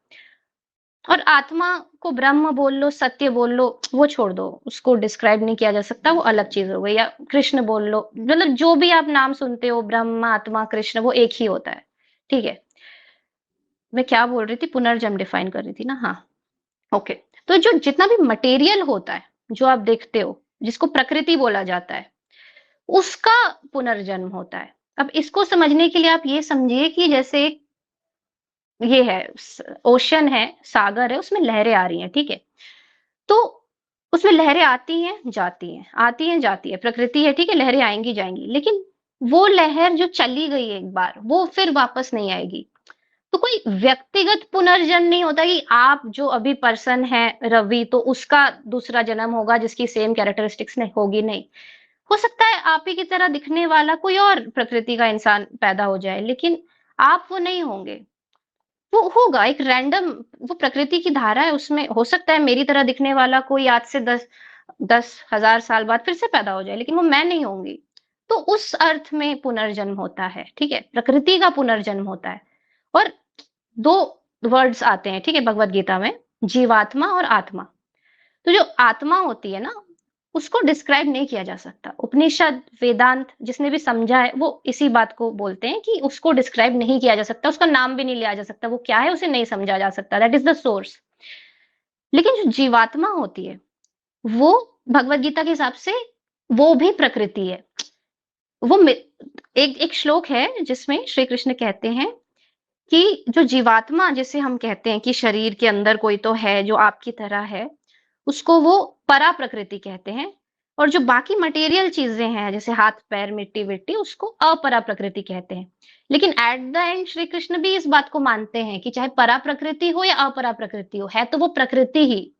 और आत्मा को ब्रह्म बोल लो, सत्य बोल लो, वो छोड़ दो, उसको डिस्क्राइब नहीं किया जा सकता, वो अलग चीज़ हो गई या कृष्ण बोल लो, मतलब जो भी आप नाम सुनते हो ब्रह्म, आत्मा, कृष्ण वो एक ही होता है, ठीक है? मैं क्या बोल रही थी? पुनर्जन्म डिफाइन कर रही थी ना? हाँ, ओके। तो जो जितना भी मटेरियल होता है, जो आप देखते हो, जिसको प्रकृति बोला जाता है, उसका पुनर्जन्म होता है। अब इसको समझने के लिए आप ये समझिए कि जैसे ये है ओशन है, सागर है, उसमें लहरें आ रही हैं, ठीक है? तो उसमें लहरें आती हैं, जाती हैं, आती हैं, जाती हैं, प्रकृति है, ठीक है? लहरें आएँगी, जाएँगी, लेकिन वो लहर जो चली गई एक बार, वो फिर वापस नहीं आएगी। तो कोई व्यक्तिगत पुनर्जन्म नहीं होता कि आप जो अभी पर्सन है रवि, तो उसका दूसरा जन्म होगा जिसकी सेम कैरेक्टरिस्टिक्स नहीं होगी, नहीं। हो सकता है आप ही की तरह दिखने वाला कोई और प्रकृति का इंसान पैदा हो जाए, लेकिन आप वो नहीं होंगे। वो होगा एक रैंडम, वो प्रकृति की धारा है, उसमें हो सकता है मेरी तरह दिखने वाला कोई आज से 10,000 साल बाद फिर से पैदा हो जाए, लेकिन वो मैं नहीं होंगी। तो उस अर्थ में पुनर्जन्म होता है, ठीक है? प्रकृति का पुनर्जन्म होता है। और 2 वर्ड्स आते हैं, ठीक है, भगवद गीता में, जीवात्मा और आत्मा। तो जो आत्मा होती है ना, उसको डिस्क्राइब नहीं किया जा सकता। उपनिषद, वेदांत जिसने भी समझा है, वो इसी बात को बोलते हैं कि उसको डिस्क्राइब नहीं किया जा सकता, उसका नाम भी नहीं लिया जा सकता। वो क्या है, उसे नहीं समझा जा सकता। That is the source. लेकिन जो जीवात्मा होती है, वो भगवद गीता के हिसाब से वो भी प्रकृति है। वो मि एक एक श्लोक है जिसमें श्री कृष्ण कहते हैं कि जो जीवात्मा जिसे हम कहते हैं कि शरीर के अंदर कोई तो है जो आपकी तरह है, उसको वो परा प्रकृति कहते हैं। और जो बाकी मटेरियल चीजें हैं जैसे हाथ पैर मिट्टी विट्टी उसको अपरा प्रकृति कहते हैं। लेकिन at the end Shri Krishna भी इस बात को मानते हैं कि चाहे परा प्रकृति हो या अपरा प्रकृति हो, है तो वो प्रकृति ही।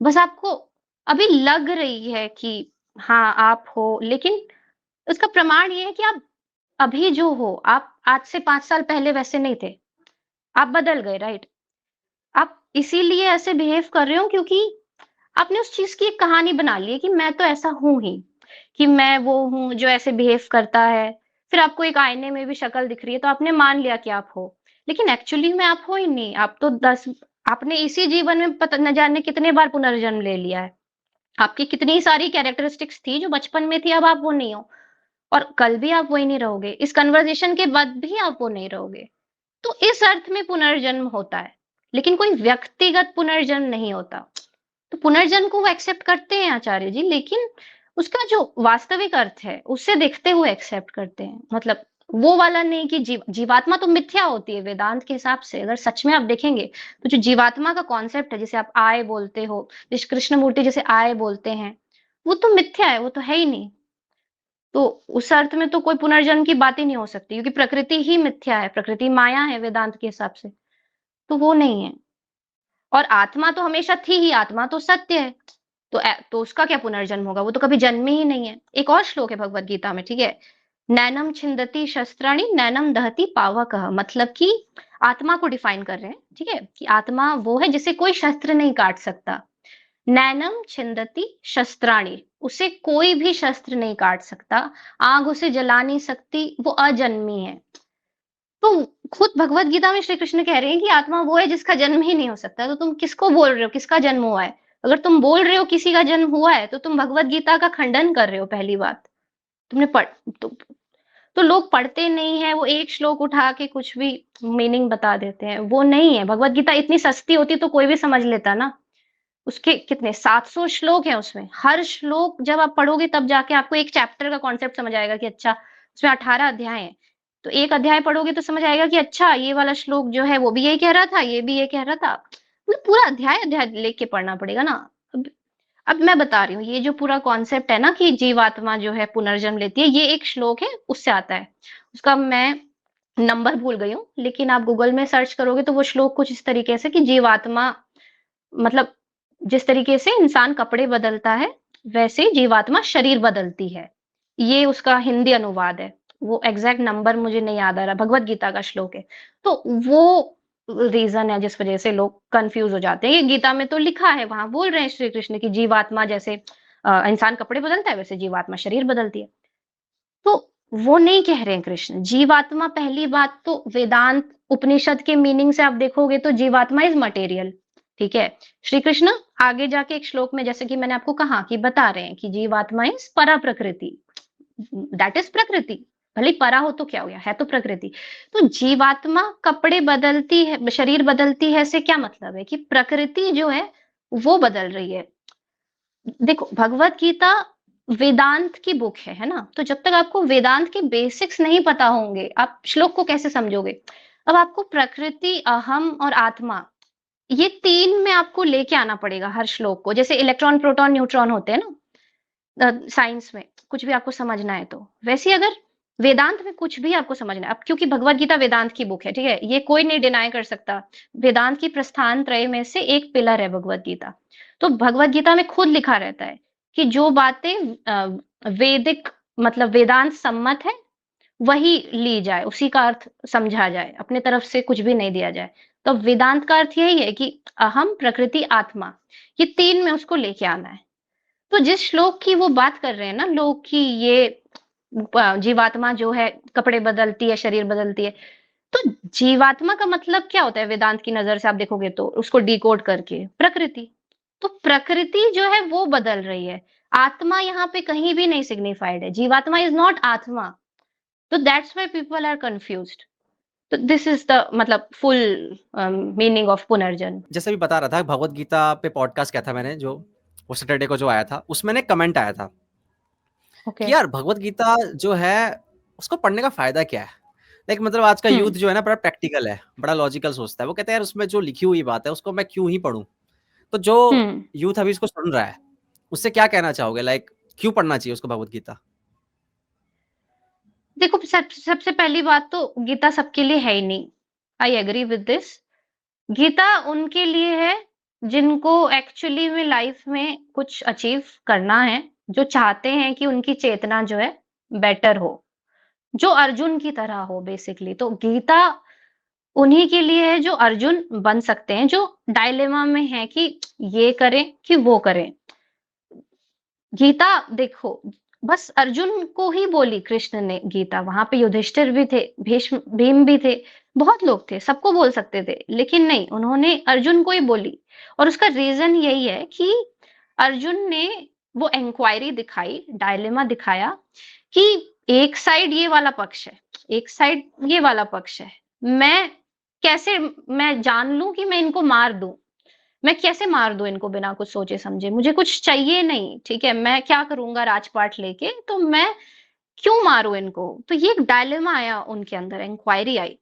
बस आपको अभी लग रही है कि हाँ आप हो, लेकिन उसका प्रमाण ये है कि आप अभी जो हो, आप आज से 5 साल पहले वैसे नहीं थे। आप बदल गए, राइट? आप इसीलिए ऐसे बिहेव कर रहे हो क्योंकि आपने उस चीज़ की एक कहानी बना ली है कि मैं तो ऐसा हूँ ही, कि मैं वो हूँ जो ऐसे बिहेव करता है। फिर आपको एक आईने में भी शक्ल दिख रही है तो आपने मान लिया कि आप हो। लेकिन एक्चुअली में आप हो ही नहीं, आप तो 10 आपने इसी जीवन में पता न जाने कितने बार पुनर्जन्म ले लिया है। आपकी कितनी सारी कैरेक्टरिस्टिक्स थी जो बचपन में थी, अब आप वो नहीं हो और कल भी आप वही नहीं रहोगे। इस कन्वर्सेशन के बाद भी आप वो नहीं रहोगे। तो इस अर्थ में पुनर्जन्म होता है, लेकिन कोई व्यक्तिगत पुनर्जन्म नहीं होता। तो पुनर्जन्म को वो एक्सेप्ट करते हैं आचार्य जी, लेकिन उसका जो वास्तविक अर्थ है, उसे देखते हुए एक्सेप्ट करते हैं। मतलब वो वाला नहीं कि जीवात्मा तो मिथ्या होती है वेदांत के हिसाब से। अगर सच में आप देखेंगे, तो जो जीवात्मा का कॉन्सेप्ट है, जिसे आप आय बोलते हो, जिस कृष्ण मूर्ति जिसे आय बोलते हैं, वो तो मिथ्या है, वो तो है ही नहीं। तो उस अर्थ में तो कोई पुनर्जन्म की बात ही नहीं हो सकती, क्योंकि प्रकृति ही मिथ्या है, प्रकृति माया है वेदांत के हिसाब से, तो वो नहीं है। और आत्मा तो हमेशा थी ही, आत्मा तो सत्य है, तो उसका क्या पुनर्जन्म होगा, वो तो कभी जन्मी ही नहीं है। एक और श्लोक है भगवत गीता में, ठीक है, नैनम छिंदती शस्त्राणि नैनम दहती पावकः, मतलब कि आत्मा को डिफाइन कर रहे हैं, ठीक है, कि आत्मा वो है जिसे कोई शस्त्र नहीं काट सकता। नैनम छिंदती शस्त्राणि, उसे कोई भी शस्त्र नहीं काट सकता, आग उसे जला नहीं सकती, वो अजन्मी है। तो खुद भगवत गीता में श्री कृष्ण कह रहे हैं कि आत्मा वो है जिसका जन्म ही नहीं हो सकता, तो तुम किसको बोल रहे हो, किसका जन्म हुआ है? अगर तुम बोल रहे हो किसी का जन्म हुआ है, तो तुम भगवत गीता का खंडन कर रहे हो, पहली बात। तुमने पढ़ तो, तो लोग पढ़ते नहीं है, वो एक श्लोक उठा के कुछ भी मीनिंग बता देते हैं, वो नहीं है। भगवत गीता इतनी सस्ती होती तो कोई भी समझ लेता ना। उसके कितने 700 श्लोक हैं उसमें, हर श्लोक जब आप पढ़ोगे तब जाके आपको एक चैप्टर का कॉन्सेप्ट समझ आएगा कि अच्छा उसमें 18 अध्याय हैं। तो एक अध्याय पढ़ोगे तो समझ आएगा कि अच्छा ये वाला श्लोक जो है वो भी यही कह रहा था, ये भी ये कह रहा था। मतलब पूरा अध्याय अध्याय लेके पढ़ना पड़ेगा ना। अब अब मैं बता रही हूँ, ये जो पूरा कॉन्सेप्ट है ना कि जीवात्मा जो है पुनर्जन्म लेती है, ये एक श्लोक है उससे आता है। उसका मैं नंबर भूल गई हूँ, लेकिन आप गूगल में सर्च करोगे तो वो श्लोक कुछ इस तरीके से कि जीवात्मा, मतलब जिस तरीके से इंसान कपड़े बदलता है, वैसे ही जीवात्मा शरीर बदलती है। ये उसका हिंदी अनुवाद है। वो एग्ज़ैक्ट नंबर मुझे नहीं याद आ रहा, भगवत गीता का श्लोक है। तो वो रीज़न है जिस वज़ह से लोग कन्फ्यूज़ हो जाते हैं। ये गीता में तो लिखा है, वहाँ बोल रहे हैं श्री कृष्ण कि जीवात्मा जैसे इंसान कपड़े बदलता है, वैसे जीवात्मा शरीर बदलती है। तो वो नहीं कह रहे हैं कृष्ण। जीवात्मा, पहली बात तो वेदांत उपनिषद के मीनिंग से आप देखोगे तो जीवात्मा इज़ मटेरियल, ठीक है? श्री कृष्ण आगे जाके एक श्लोक में, जैसे कि मैंने आपको कहा, कि बता रहे हैं कि जीवात्मा इज़ परा प्रकृति, दैट इज़ प्रकृति। भले ही परा हो तो क्या हो गया, है तो प्रकृति। तो जीवात्मा कपड़े बदलती है, शरीर बदलती है से क्या मतलब है कि प्रकृति जो है वो बदल रही है। देखो भगवत गीता वेदांत की बुक है ना? तो जब तक आपको वेदांत के बेसिक्स नहीं पता होंगे, आप श्लोक को कैसे समझोगे? अब आपको प्रकृति, अहम और आत्मा, ये 3 में आपको लेके आना पड़ेगा हर श्लोक को। जैसे इलेक्ट्रॉन, प्रोटॉन, न्यूट्रॉन होते हैं ना साइंस में, कुछ भी आपको समझना है तो। वैसे ही अगर वेदांत में कुछ भी आपको समझना है, अब क्योंकि भगवत गीता वेदांत की बुक है, ठीक है? ये कोई नहीं डिनाई कर सकता। वेदांत की प्रस्थान त्रय में से एक पिलर है भगवत गीता। तो भगवत गीता में खुद लिखा रहता है कि जो बातें वैदिक, मतलब वेदांत सम्मत है, वही ली जाए, उसी का अर्थ समझा जाए, अपने तरफ से कुछ भी नहीं दिया जाए। तो वेदांत का अर्थ यही है कि अहम, प्रकृति, आत्मा, ये 3 में उसको लेके आना है। तो जिस श्लोक की वो बात कर रहे हैं ना लोग कि ये जीवात्मा जो है कपड़े बदलती है, शरीर बदलती है, तो जीवात्मा का मतलब क्या होता है वेदांत की नजर से आप देखोगे तो, उसको डिकोड करके, प्रकृति। तो प्रकृति जो है वो बदल रही है, आत्मा यहाँ पे कहीं भी नहीं सिग्निफाइड है। जीवात्मा इज नॉट आत्मा। तो that's why people are confused. तो दिस इज द मतलब फुल मीनिंग ऑफ पुनर्जन्म। जैसे भी बता रहा था, भगवत गीता पे पॉडकास्ट किया था मैंने, जो वो सैटरडे को जो आया था, उसमें एक कमेंट आया था ओके। कि यार भगवत गीता जो है उसको पढ़ने का फायदा क्या है। लाइक मतलब आज का यूथ जो है ना बड़ा प्रैक्टिकल है, बड़ा लॉजिकल सोचता है। वो कहते हैं यार उसमें जो लिखी हुई बात है उसको मैं क्यों ही पढ़ूं। तो जो हम्म। यूथ अभी इसको सुन रहा है उससे क्या कहना चाहोगे, लाइक क्यों पढ़ना चाहिए उसको भगवत गीता? देखो सबसे पहली बात तो गीता सबके लिए है ही नहीं। I agree with this. Gita उनके लिए है जिनको एक्चुअली में लाइफ में कुछ अचीव करना है, जो चाहते हैं कि उनकी चेतना जो है बेटर हो, जो अर्जुन की तरह हो बेसिकली। तो गीता उन्हीं के लिए है जो अर्जुन बन सकते हैं, जो डायलेमा में है कि ये करें कि वो करें। गीता देखो बस अर्जुन को ही बोली कृष्ण ने गीता, वहां पे युधिष्ठिर भी थे, भीष्म भीम भी थे, बहुत लोग थे, सबको बोल सकते थे, लेकिन नहीं, उन्होंने अर्जुन को ही बोली। और उसका रीजन यही है कि अर्जुन ने वो इंक्वायरी दिखाई, डायलेमा दिखाया कि एक साइड ये वाला पक्ष है, एक साइड ये वाला पक्ष है, मैं कैसे, मैं जान लूं कि मैं इनको मार दूं, मैं कैसे मार दूं इनको बिना कुछ सोचे समझे, मुझे कुछ चाहिए नहीं, ठीक है, मैं क्या करूंगा राजपाट लेके, तो मैं क्यों मारूं इनको। तो ये एक डायलेमा आया उनके अंदर, इंक्वायरी आई।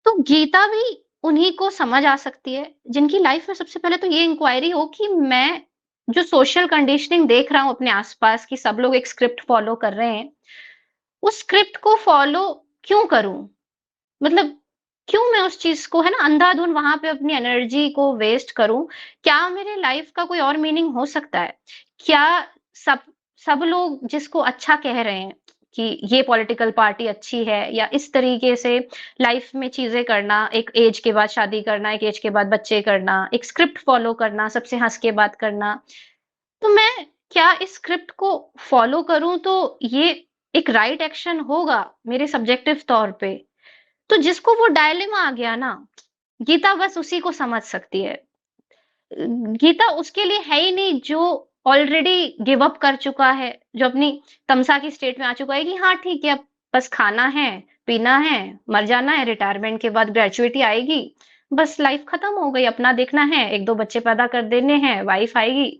तो गीता भी उन्हीं को समझ आ सकती है जिनकी लाइफ में सबसे पहले तो ये इंक्वायरी हो कि मैं जो सोशल कंडीशनिंग देख रहा हूँ अपने आसपास कि सब लोग एक स्क्रिप्ट फॉलो कर रहे हैं, उस स्क्रिप्ट को फॉलो क्यों करूँ? मतलब क्यों मैं उस चीज़ को है ना अंधाधुंध वहाँ पे अपनी एनर्जी को वेस्ट करूँ? क्या मेरे लाइफ का कोई और मीनिंग हो सकता है? क्या सब सब लोग जिसको अच्छा कह रहे हैं कि ये पॉलिटिकल पार्टी अच्छी है या इस तरीके से लाइफ में चीज़ें करना, एक एज के बाद शादी करना, एक एज के बाद बच्चे करना, एक स्क्रिप्ट फॉलो करना, सबसे हँस के बात करना। तो मैं क्या इस स्क्रिप्ट को फॉलो करूँ तो ये एक राइट एक्शन होगा मेरे सब्जेक्टिव तौर पे? तो जिसको वो डायलेमा आ गया ना, गीता बस उसी को समझ सकती है। गीता उसके लिए है ही नहीं जो ऑलरेडी गिव अप कर चुका है, जो अपनी तमसा की स्टेट में आ चुका है कि हाँ ठीक है, अब बस खाना है, पीना है, मर जाना है, रिटायरमेंट के बाद ग्रेजुएटी आएगी, बस लाइफ खत्म हो गई, अपना देखना है, 1-2 बच्चे पैदा कर देने हैं, वाइफ आएगी।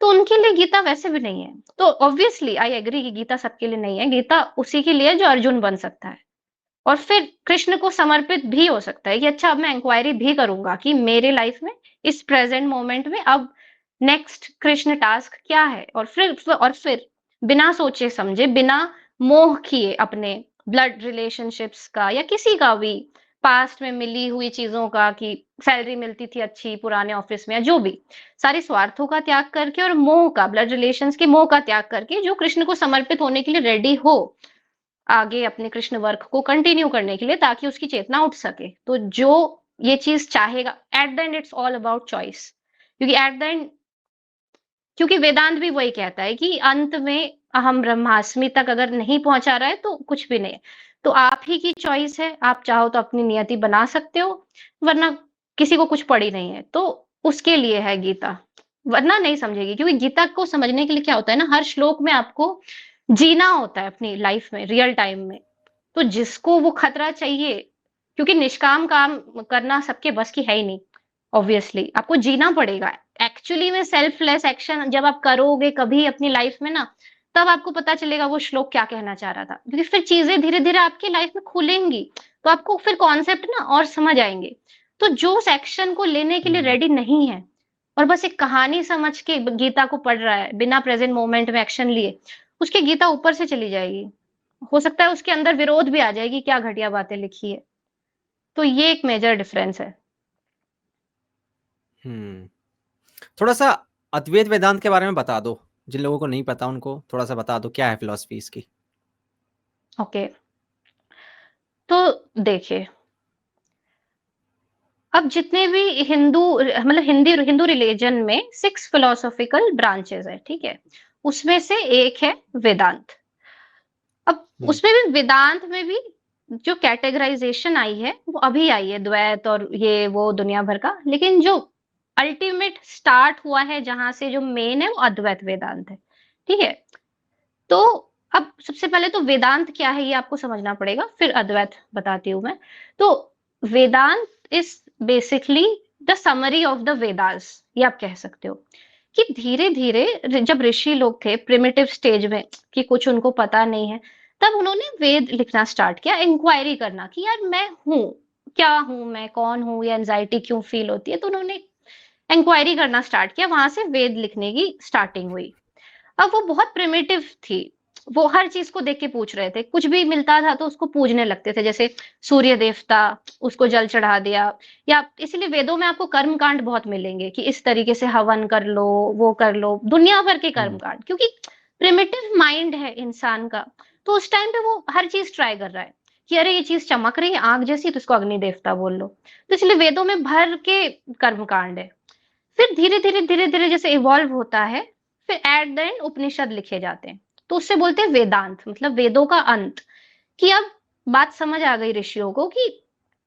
तो उनके लिए गीता वैसे भी नहीं है। तो ऑब्वियसली आई एग्री कि गीता सबके लिए नहीं है, गीता उसी के लिए है जो अर्जुन बन सकता है। और फिर कृष्ण को समर्पित भी हो सकता है कि अच्छा अब मैं इंक्वायरी भी करूँगा कि मेरे लाइफ में इस प्रेज़ेंट मोमेंट में अब नेक्स्ट कृष्ण टास्क क्या है? और फिर बिना सोचे-समझे, बिना मोह किए अपने ब्लड रिलेशनशिप्स का या किसी का भी पास्ट में मिली हुई चीज़ों का कि सैलरी मिलती थी अच्छी पुराने ऑफ़िस में या जो भी, सारे स्वार्थों का त्याग करके और मोह का, ब्लड रिलेशंस के मोह का त्याग करके जो कृष्ण को समर्पित होने के लिए रेडी हो, आगे अपने कृष्ण वर्क को कंटिन्यू करने के लिए ताकि उसकी चेतना उठ सके। तो जो ये चीज़ चाहेगा at the end it's all about choice क्योंकि एट द एंड क्योंकि वेदांत भी वही कहता है कि अंत में अहम ब्रह्मास्मि तक अगर नहीं पहुँचा रहा है तो कुछ भी नहीं है। तो आप ही की चॉइस है, आप चाहो तो अपनी नियति बना सकते हो, वरना किसी को कुछ पड़ी नहीं है। तो उसके लिए है गीता, वरना नहीं समझेगी क्योंकि गीता को समझने के लिए क्या होता है ना, हर श्लोक में आपको जीना होता है अपनी लाइफ में, रियल टाइम में। तो जिसको वो खतरा चाहिए क्योंकि निष्काम काम करना सबके बस की है ही नहीं, ऑब्वियसली आपको जीना पड़ेगा। एक्चुअली में सेल्फलेस एक्शन जब आप करोगे कभी अपनी लाइफ में ना, तब आपको पता चलेगा वो श्लोक क्या कहना चाह रहा था। क्योंकि फिर चीज़ें धीरे-धीरे आपकी लाइफ में खुलेंगी, तो आपको फिर कॉन्सेप्ट ना और समझ आएँगे। तो जो उस एक्शन को लेने के लिए हुँ। रेडी नहीं है और बस एक कहानी समझ के गीता को पढ़ रहा है, बिना प्रेज़ेंट मोमेंट में एक्शन लिए, उसकी गीता ऊपर से चली जाएगी। हो सकता है उसके अंदर विरोध भी आ जाए कि क्या घटिया बातें लिखी है। तो ये एक मेजर डिफरेंस है। हुँ। थोड़ा-सा अद्वैत वेदांत के बारे में बता दो। जिन लोगों को नहीं पता उनको थोड़ा-सा बता दो क्या है फ़िलॉसफ़ी इसकी? ओके, तो देखिए, अब जितने भी मतलब हिंदू रिलिजन में 6 फिलॉसॉफिकल ब्रांचेज़ हैं, ठीक है? उसमें से एक है वेदांत। अब हुँ। उसमें भी वेदांत में भी जो कैटेगराइज़ेशन आई है, वो अभी आई है द्वैत और ये वो दुनिया भर का। लेकिन जो अल्टीमेट स्टार्ट हुआ है, जहाँ से जो मेन है, वो अद्वैत वेदांत है। ठीक है? तो अब सबसे पहले तो वेदांत क्या है ये आपको समझना पड़ेगा, फिर अद्वैत बताती हूँ मैं। तो Vedanta is basically the summary of the Vedas ये आप कह सकते हो, कि धीरे-धीरे जब ऋषि लोग थे प्रिमिटिव स्टेज में कि कुछ उनको पता नहीं है, तब उन्होंने वेद लिखना स्टार्ट किया, इंक्वायरी करना कि यार मैं हूँ, क्या हूँ मैं, कौन हूँ, ये एंग्ज़ायटी क्यों फ़ील होती है? तो उन्होंने इंक्वायरी करना स्टार्ट किया, वहाँ से वेद लिखने की स्टार्टिंग हुई। अब वो बहुत प्रिमिटिव थी। वो हर चीज़ को देख के पूछ रहे थे। कुछ भी मिलता था तो उसको पूजने लगते थे। जैसे सूर्य देवता, उसको जल चढ़ा दिया या इसीलिए वेदों में आपको कर्मकांड बहुत मिलेंगे कि इस तरीके से हवन कर लो, वो कर लो, दुनिया भर के हुँ। कर्मकांड क्योंकि प्रिमिटिव माइंड है इंसान का। तो उस टाइम पे वो हर चीज़ ट्राई कर रहा है कि अरे ये चीज़ चमक रही है आग जैसी तो इसको अग्नि देवता बोल लो। तो इसलिए वेदों में भर के कर्मकांड है। फिर धीरे-धीरे, धीरे-धीरे जैसे इवॉल्व होता है, फिर एट द एंड उपनिषद लिखे जाते हैं। तो उससे बोलते हैं वेदांत मतलब वेदों का अंत, कि अब बात समझ आ गई ऋषियों को कि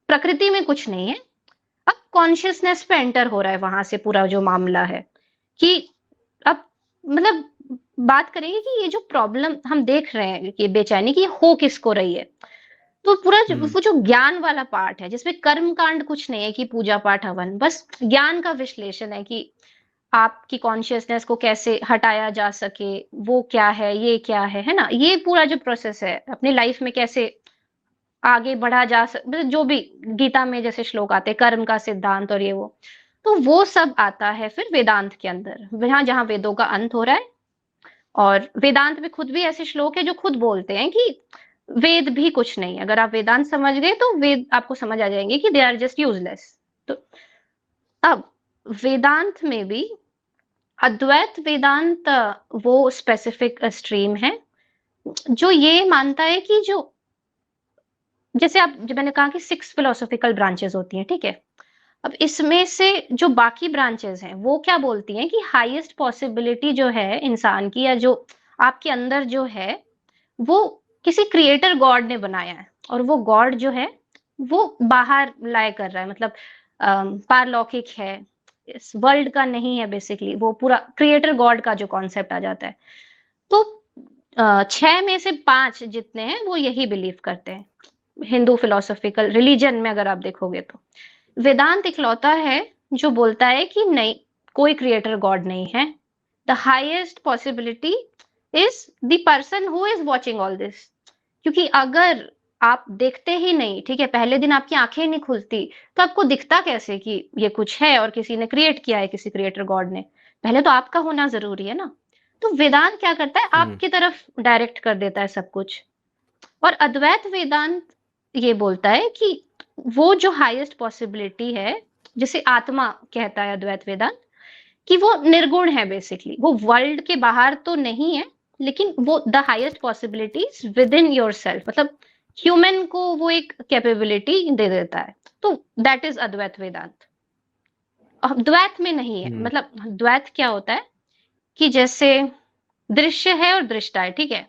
प्रकृति में कुछ नहीं है। अब कॉन्शियसनेस पे एंटर हो रहा है वहाँ से पूरा जो मामला है, कि अब मतलब बात करेंगे कि ये जो प्रॉब्लम हम देख रहे हैं कि बेचैनी की हो किसको रही है। तो पूरा हुँ। वो जो ज्ञान वाला पार्ट है जिसमें कर्म कांड कुछ नहीं है कि पूजा पाठ हवन, बस ज्ञान का विश्लेषण है कि आपकी कॉन्शियसनेस को कैसे हटाया जा सके, वो क्या है ना? ये पूरा जो प्रोसेस है, अपनी लाइफ में कैसे आगे बढ़ा जा मतलब जो भी गीता में जैसे श्लोक आते हैं, कर्म का सिद्धांत और ये वो। तो वो सब आता है फिर वेदांत के अंदर, जहाँ वेदों का अंत हो रहा है। और वेदांत में खुद भी ऐसे श्लोक है जो खुद बोलते हैं कि वेद भी कुछ नहीं। अगर आप वेदांत समझ गए तो वेद आपको समझ आ जाएंगे कि दे आर जस्ट यूजलेस। तो अब वेदांत में भी अद्वैत वेदांत वो स्पेसिफिक स्ट्रीम है जो ये मानता है कि जो जैसे आप जो मैंने कहा कि 6 फिलोसॉफिकल ब्रांचेस होती हैं, ठीक है। अब इसमें से जो बाकी ब्रांचेस हैं वो क्या बोलती हैं कि हाईएस्ट पॉसिबिलिटी जो है इंसान की, या जो आपके अंदर जो है, वो किसी क्रिएटर गॉड ने बनाया है। और वो गॉड जो है वो बाहर लाए कर रहा है, मतलब पारलौकिक है, इस वर्ल्ड का नहीं है। बेसिकली वो पूरा क्रिएटर गॉड का जो कॉन्सेप्ट आ जाता है। तो 6 में से 5 जितने हैं वो यही बिलीव करते हैं, हिंदू फिलोसॉफिकल रिलीजन में अगर आप देखोगे तो। वेदांत इकलौता है जो बोलता है कि नहीं, कोई क्रिएटर गॉड नहीं है। The highest possibility is the person who is watching all this. क्योंकि अगर आप देखते ही नहीं, ठीक है, पहले दिन आपकी आंखें नहीं खुलती, तो आपको दिखता कैसे कि ये कुछ है और किसी ने क्रिएट किया है, किसी क्रिएटर गॉड ने। पहले तो आपका होना जरूरी है ना। तो वेदांत क्या करता है, आपकी तरफ डायरेक्ट कर देता है सब कुछ। और अद्वैत वेदांत ये बोलता है कि वो जो हाईएस्ट पॉसिबिलिटी है, जिसे आत्मा कहता है अद्वैत वेदांत, कि वो निर्गुण है। बेसिकली वो वर्ल्ड के बाहर तो नहीं है, लेकिन वो the highest possibilities with in your self, मतलब ह्यूमन को वो एक कैपेबिलिटी दे देता है। तो दैट इज अद्वैत वेदांत। द्वैत में नहीं है। मतलब द्वैत क्या होता है कि जैसे दृश्य है और दृष्टा है, ठीक है।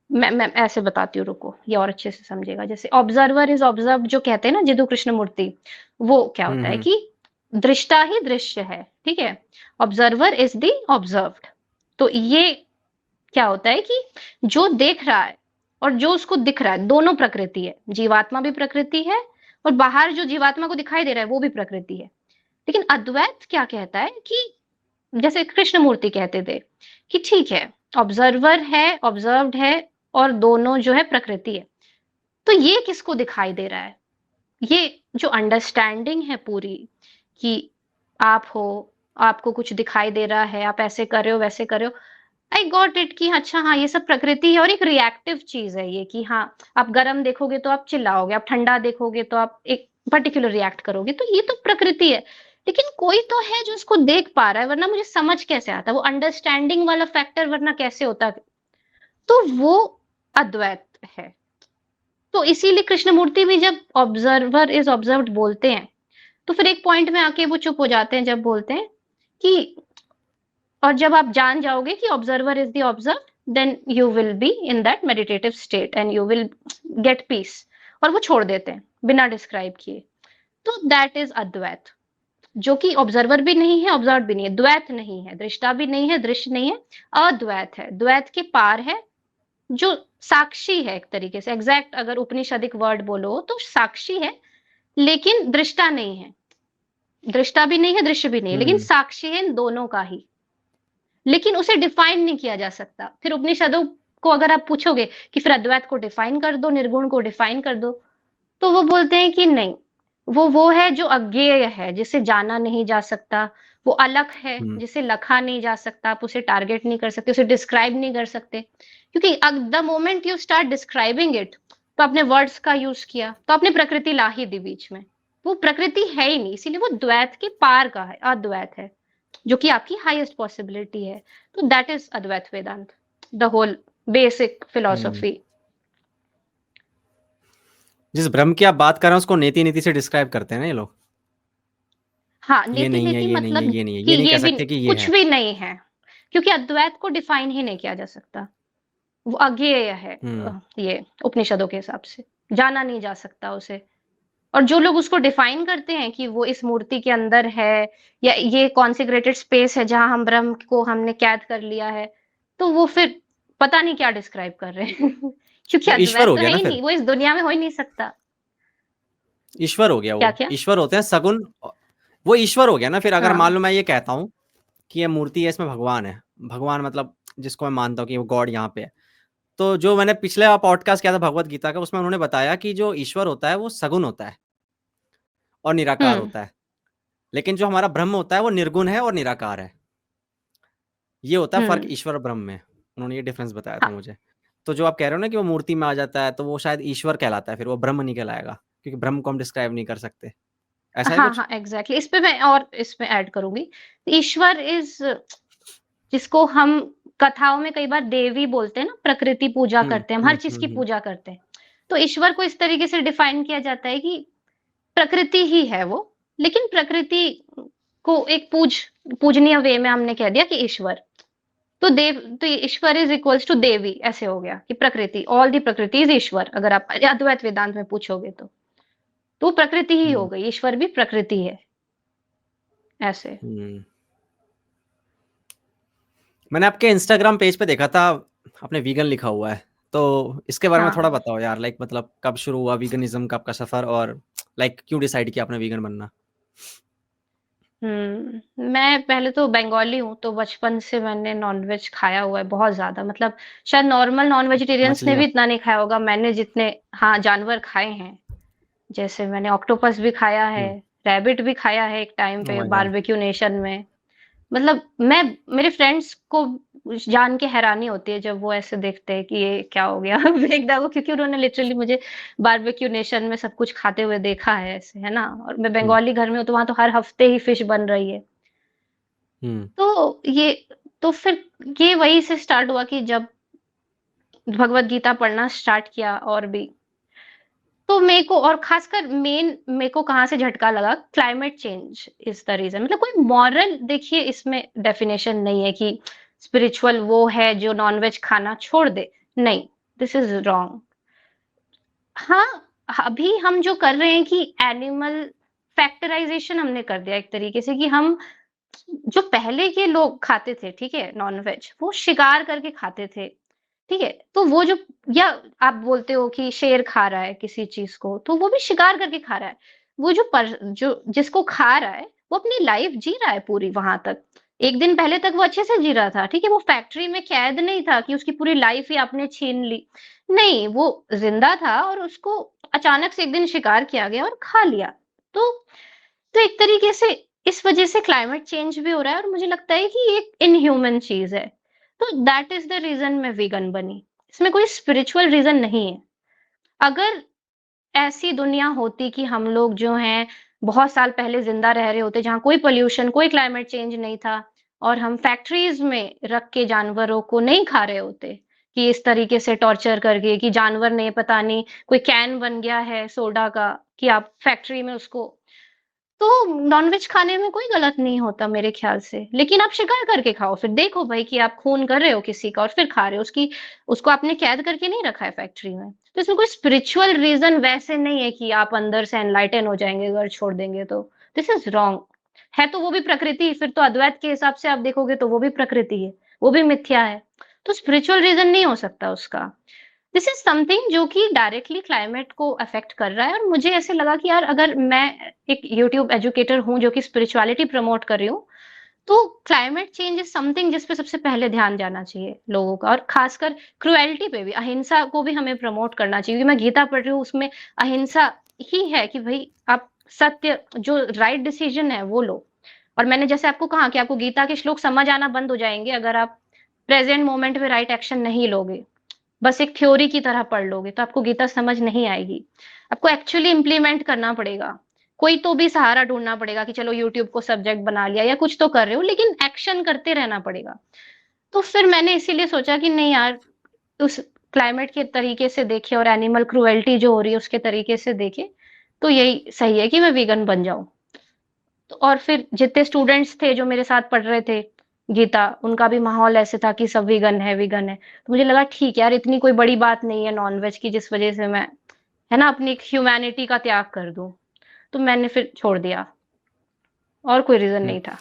मैं ऐसे बताती हूँ, रुको, ये और अच्छे से समझेगा। जैसे ऑब्जर्वर इज ऑब्जर्व जो कहते हैं ना जिदु कृष्ण मूर्ति, वो क्या होता है कि दृष्टा ही दृश्य है, ठीक है। Observer is the observed. तो ये क्या होता है कि जो देख रहा है और जो उसको दिख रहा है, दोनों प्रकृति है। जीवात्मा भी प्रकृति है और बाहर जो जीवात्मा को दिखाई दे रहा है वो भी प्रकृति है। लेकिन अद्वैत क्या कहता है कि जैसे कृष्ण मूर्ति कहते थे कि ठीक है, ऑब्जर्वर है, ऑब्जर्व्ड है, और दोनों जो है प्रकृति है। तो ये किसको दिखाई दे रहा है? ये जो अंडरस्टैंडिंग है पूरी कि आप हो, आपको कुछ दिखाई दे रहा है, आप ऐसे कर रहे हो, वैसे कर रहे हो, आई गॉट इट कि अच्छा हाँ ये सब प्रकृति है। और एक रिएक्टिव चीज है ये कि हाँ, आप गर्म देखोगे तो आप चिल्लाओगे, आप ठंडा देखोगे तो आप एक पर्टिकुलर रिएक्ट करोगे। तो ये तो प्रकृति है। लेकिन कोई तो है जो इसको देख पा रहा है, वरना मुझे समझ कैसे आता? वो अंडरस्टैंडिंग वाला फैक्टर वरना कैसे होता? तो वो अद्वैत है। तो इसीलिए कृष्णमूर्ति भी जब ऑब्जर्वर इज ऑब्जर्व्ड बोलते हैं, तो फिर एक पॉइंट में आके वो चुप हो जाते हैं जब बोलते हैं कि और जब आप जान जाओगे कि observer is the observe, then you will be in that meditative state and you will get peace. और वो छोड़ देते हैं बिना डिस्क्राइब किए। तो दैट इज अद्वैत, जो कि ऑब्जर्वर भी नहीं है, ऑब्जर्व भी नहीं है, द्वैत नहीं है, दृष्टा भी नहीं है, दृश्य नहीं है, अद्वैत है। द्वैत के पार है, जो साक्षी है एक तरीके से। एग्जैक्ट अगर उपनिषदिक वर्ड बोलो तो साक्षी है, लेकिन दृष्टा नहीं है। दृष्टा भी नहीं है, दृश्य भी नहीं है, लेकिन साक्षी है इन दोनों का ही। लेकिन उसे डिफाइन नहीं किया जा सकता। फिर उपनिषदों को अगर आप पूछोगे कि फिर अद्वैत को डिफाइन कर दो, निर्गुण को डिफाइन कर दो, तो वो बोलते हैं कि नहीं, वो है जो अज्ञेय है, जिसे जाना नहीं जा सकता। वो अलग है, जिसे लखा नहीं जा सकता। आप उसे टारगेट नहीं कर सकते, उसे डिस्क्राइब नहीं कर सकते, क्योंकि the moment you start describing it, तो आपने वर्ड्स का यूज किया, तो आपने प्रकृति ला ही दी बीच में। वो प्रकृति है ही नहीं, इसीलिए वो द्वैत के पार का है, अद्वैत है, जो कि आपकी हाईएस्ट पॉसिबिलिटी है। तो that is Advaita Vedanta, the whole basic philosophy. जिस ब्रह्म की आप बात कर रहे हैं उसको नेति नीति से डिस्क्राइब करते हैं ना ये लोग। हाँ, ये नेति नहीं है, नेति ये नहीं है, मतलब ये नहीं है, कि ये नहीं ये कह भी सकते कि ये कुछ है। भी नहीं है, क्योंकि अद्वैत को डिफाइन ही नहीं किया जा सकता। वो अज्ञेय है, ये उपनिषदों के हिसाब से जाना नहीं जा सकता उसे। और जो लोग उसको डिफाइन करते हैं कि वो इस मूर्ति के अंदर है, या ये कॉन्सिग्रेटेड स्पेस है जहां हम ब्रह्म को हमने कैद कर लिया है, तो वो फिर पता नहीं क्या डिस्क्राइब कर रहे हैं क्योंकि वो ईश्वर अद्वैत हो तो गया है ना ही फिर। नहीं, वो इस दुनिया में हो ही नहीं सकता। ईश्वर हो गया क्या वो, क्या ईश्वर होते हैं सगुण। वो ईश्वर हो गया ना फिर। अगर मान हाँ लो मैं ये कहता हूँ कि ये मूर्ति है, इसमें भगवान है, भगवान मतलब जिसको मैं मानता हूँ कि वो गॉड यहाँ पे है। तो जो मैंने पिछले पॉडकास्ट किया था भगवत गीता का, उसमें उन्होंने बताया कि जो ईश्वर होता है वो सगुण होता है और निराकार हम्म होता है। लेकिन जो हमारा ब्रह्म होता है वो निर्गुण है और निराकार है। ये होता है फ़र्क ईश्वर और ब्रह्म में। उन्होंने ये डिफ़रेंस बताया था हाँ मुझे। तो जो आप कह रहे हो ना कि वो मूर्ति में आ जाता है, तो वो शायद ईश्वर कहलाता है, फिर वो ब्रह्म नहीं कहलाएगा, क्योंकि ब्रह्म को हम डिस्क्राइब नहीं कर सकते। ऐसा है हाँ कुछ? हाँ एग्जैक्टली, इस पे मैं और इसमें ऐड करूंगी। ईश्वर इज, जिसको हम कथाओं में कई बार देवी बोलते हैं ना, प्रकृति पूजा हुँ, करते हैं, हम हर हुँ, चीज हुँ, की हुँ। पूजा करते हैं। तो ईश्वर को इस तरीके से डिफाइन किया जाता है कि प्रकृति ही है वो, लेकिन प्रकृति को एक पूजनीय वे में हमने कह दिया कि ईश्वर। तो देव, तो ईश्वर इज इक्वल्स टू देवी, ऐसे हो गया कि प्रकृति, ऑल दी प्रकृति इज ईश्वर, अगर आप अद्वैत वेदांत में पूछोगे तो प्रकृति ही हो हुँ, गई, ईश्वर भी प्रकृति है, ऐसे। हुँ। मैंने आपके इंस्टाग्राम पेज पे देखा था, आपने वीगन लिखा हुआ है, तो इसके बारे में थोड़ा हाँ। बताओ यार, लाइक मतलब कब शुरू हुआ वीगनिज़्म का आपका सफ़र, और लाइक क्यों डिसाइड किया आपने वीगन बनना? मैं पहले तो बंगाली हूँ, तो बचपन से मैंने नॉनवेज खाया हुआ है बहुत ज़्यादा, मतलब शायद नॉर्मल नॉन वेजिटेरियंस ने भी मछलियाँ? इतना नहीं खाया होगा मैंने जितने, हाँ, जानवर खाए हैं। जैसे मैंने ऑक्टोपस भी खाया है, हुँ। रैबिट भी खाया है एक टाइम ओह पे माय गॉड! बारबेक्यू नेशन में। मतलब मैं, मेरे फ्रेंड्स को जान के हैरानी होती है जब वो ऐसे देखते हैं कि ये क्या हो गया फेंक दो, क्योंकि उन्होंने लिटरली मुझे बारबेक्यू नेशन में सब कुछ खाते हुए देखा है ऐसे, है ना? और मैं हुँ, बंगाली घर में हूँ, तो वहाँ तो हर हफ्ते ही फिश बन रही है। हुँ, तो ये, तो फिर ये वहीं से स्टार्ट हुआ कि जब भगवत गीता पढ़ना स्टार्ट किया, और भी तो मेरे को, और खासकर मेन मेरे को कहाँ से झटका लगा, climate change is the reason. मतलब कोई मॉरल देखिए इसमें डेफिनेशन नहीं है कि स्पिरिचुअल वो है जो नॉनवेज खाना छोड़ दे, नहीं, दिस इज रॉन्ग। हाँ, अभी हम जो कर रहे हैं कि एनिमल फैक्टराइजेशन हमने कर दिया एक तरीके से, कि हम, जो पहले के लोग खाते थे, ठीक है, नॉनवेज, वो शिकार करके खाते थे, ठीक है? तो वो जो, या आप बोलते हो कि शेर खा रहा है किसी चीज़ को, तो वो भी शिकार करके खा रहा है। वो जो जिसको खा रहा है, वो अपनी लाइफ़ जी रहा है पूरी वहाँ तक। एक दिन पहले तक वो अच्छे से जी रहा था, ठीक है? वो फैक्ट्री में कैद नहीं था कि उसकी पूरी लाइफ़ ही आपने छीन ली। नहीं, वो ज़िंदा था और उसको अचानक से एक दिन शिकार किया गया और खा लिया। तो तो एक तरीके से इस वजह से क्लाइमेट चेंज भी हो रहा है, और मुझे लगता है कि ये एक इनह्यूमन चीज़ है। तो दैट इज़ द रीज़न मैं वीगन बनी। इसमें कोई स्पिरिचुअल रीज़न नहीं है। अगर ऐसी दुनिया होती कि हम लोग जो हैं बहुत साल पहले ज़िंदा रह रहे होते, जहाँ कोई पॉल्यूशन, कोई क्लाइमेट चेंज नहीं था, और हम फैक्ट्रीज़ में रख के जानवरों को नहीं खा रहे होते, कि इस तरीके से टॉर्चर करके, कि जानवर ने पता नहीं कोई कैन बन गया है सोडा का, कि आप फैक्ट्री में उसको, तो नॉनवेज खाने में कोई गलत नहीं होता मेरे ख्याल से। लेकिन आप शिकार करके खाओ, फिर देखो भाई कि आप खून कर रहे हो किसी का और फिर खा रहे हो, उसकी, उसको आपने कैद करके नहीं रखा है फैक्ट्री में। तो इसमें कोई स्पिरिचुअल रीज़न वैसे नहीं है कि आप अंदर से एनलाइटन हो जाएँगे अगर छोड़ देंगे तो। This is wrong. है तो वो भी प्रकृति, फिर तो अद्वैत के हिसाब से आप देखोगे तो वो भी प्रकृति है, वो भी मिथ्या है। तो स्पिरिचुअल रीज़न नहीं हो सकता उसका। दिस इज समथिंग जो कि डायरेक्टली क्लाइमेट को अफेक्ट कर रहा है, और मुझे ऐसे लगा कि यार अगर मैं एक यूट्यूब एजुकेटर हूँ जो कि स्पिरिचुअलिटी प्रमोट कर रही हूँ, तो क्लाइमेट चेंज इज समथिंग जिस पे सबसे पहले ध्यान जाना चाहिए लोगों का, और खासकर क्रुएल्टी पे भी, अहिंसा को भी हमें प्रमोट करना चाहिए, क्योंकि मैं गीता पढ़ रही हूँ, उसमें अहिंसा ही है कि भाई आप सत्य, जो राइट डिसीजन है वो लो। और मैंने जैसे आपको कहा कि आपको गीता के श्लोक समझ आना बंद हो जाएंगे अगर आप प्रेजेंट मोमेंट में राइट एक्शन नहीं लोगे, बस एक थ्योरी की तरह पढ़ लोगे तो आपको गीता समझ नहीं आएगी। आपको एक्चुअली इम्प्लीमेंट करना पड़ेगा। कोई तो भी सहारा ढूँढना पड़ेगा कि चलो यूट्यूब को सब्जेक्ट बना लिया या कुछ तो कर रहे हो, लेकिन एक्शन करते रहना पड़ेगा। तो फिर मैंने इसीलिए सोचा कि नहीं यार, उस क्लाइमेट के तरीके से देखें और एनिमल क्रूएल्टी जो हो रही है उसके तरीके से देखें, तो यही सही है कि मैं वीगन बन जाऊँ। तो और फिर जितने स्टूडेंट्स थे जो मेरे साथ पढ़ रहे थे गीता, उनका भी माहौल ऐसे था कि सब वीगन है, वीगन है। तो मुझे लगा ठीक है यार, इतनी कोई बड़ी बात नहीं है नॉन-वेज की जिस वज़ह से मैं, है ना, अपनी एक ह्यूमैनिटी का त्याग कर दूँ। तो मैंने फिर छोड़ दिया, और कोई रीज़न हुँ। नहीं था।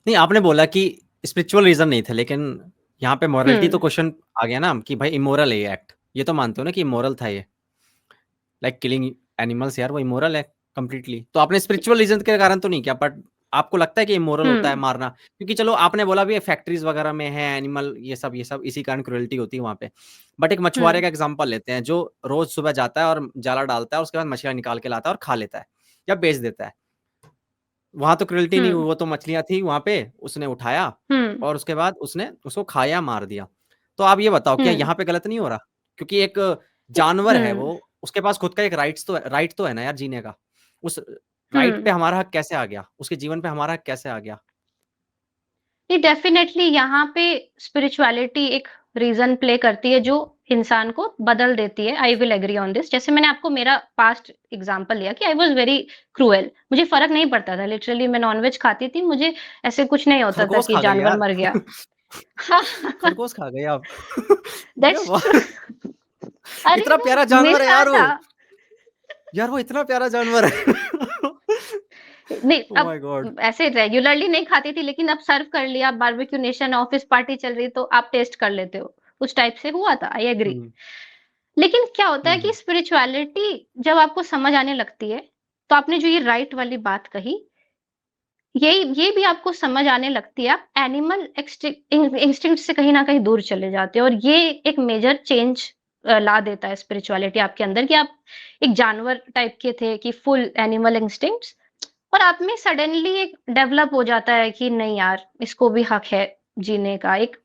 नहीं, आपने बोला कि स्पिरिचुअल रीज़न नहीं थे, लेकिन यहाँ पे मॉरलिटी तो हुँ, क्वेश्चन आ गया ना कि भाई इमोरल है ये एक्ट। ये तो मानते हो ना कि इमोरल था ये? लाइक किलिंग एनिमल्स यार, वो इमोरल है कंप्लीटली। तो आपने स्पिरिचुअल रीज़न के कारण तो नहीं किया, बट आपको लगता है कि इमोरल होता है हुँ, मारना? क्योंकि चलो आपने बोला भी फैक्ट्रीज़ वगैरह में है एनिमल, ये सब इसी कारण क्रूरल्टी होती है वहाँ पे। बट एक मछुआरे हुँ, का एग्ज़ाम्पल लेते हैं, जो रोज़ सुबह जाता है और जाला डालता है, उसके बाद मछलियाँ निकाल के लाता है और खा लेता है या बेच देता है। वहां तो क्रुएल्टी नहीं हुई, हम्म। वो तो मछलियां थी वहां पे, उसने उठाया हम्म। और उसके बाद उसने उसको खाया, मार दिया। तो आप ये बताओ क्या हम्म। यहाँ पे गलत नहीं हो रहा? क्योंकि एक जानवर है वो, हम्म। उसके पास खुद का एक राइट तो है ना यार जीने का। उस राइट पे हम्म। हमारा हक कैसे आ गया? उसके जीवन पे हमारा हक कैसे आ गया? ये डेफिनेटली यहाँ पे स्पिरिचुअलिटी एक रीजन प्ले करती है जो इंसान को बदल देती है। I will agree on this. जैसे मैंने आपको मेरा पास्ट एग्जांपल लिया कि आई वाज वेरी क्रूएल, मुझे फर्क नहीं पड़ता था, लिटरली मैं नॉनवेज खाती थी, मुझे ऐसे कुछ नहीं होता था खरगोश कि खा गए जानवर यार। मर गया। हाँ। खरगोश खा गए आप। क्या दैट्स बात! ट्रू। अरे इतना वो प्यारा मिल जानवर है रहा यार वो। था। यार वो इतना प्यारा जानवर है। नहीं, ओह अब माय गॉड! ऐसे रेगुलरली नहीं खाती थी, लेकिन अब सर्व कर लिया, बारबेक्यू नेशन ऑफिस पार्टी चल रही तो आप टेस्ट कर लेते हो, उस टाइप से हुआ था। I agree. हुँ, लेकिन क्या होता हुँ, है कि हुँ। स्पिरिचुअलिटी जब आपको समझ आने लगती है, तो आपने जो ये राइट वाली बात कही, ये भी आपको समझ आने लगती है, आप एनिमल इंस्टिंक्ट से कहीं न कहीं दूर चले जाते हो, और ये एक मेजर चेंज ला देता है स्पिरिचुअलिटी आपके अंदर, कि आप एक जानवर टाइप के थे कि फुल एनिमल इंस्टिंक्ट्स, और आप में सडनली एक डेवलप हो जाता है कि नहीं यार, इसको भी हक है जीने का। एक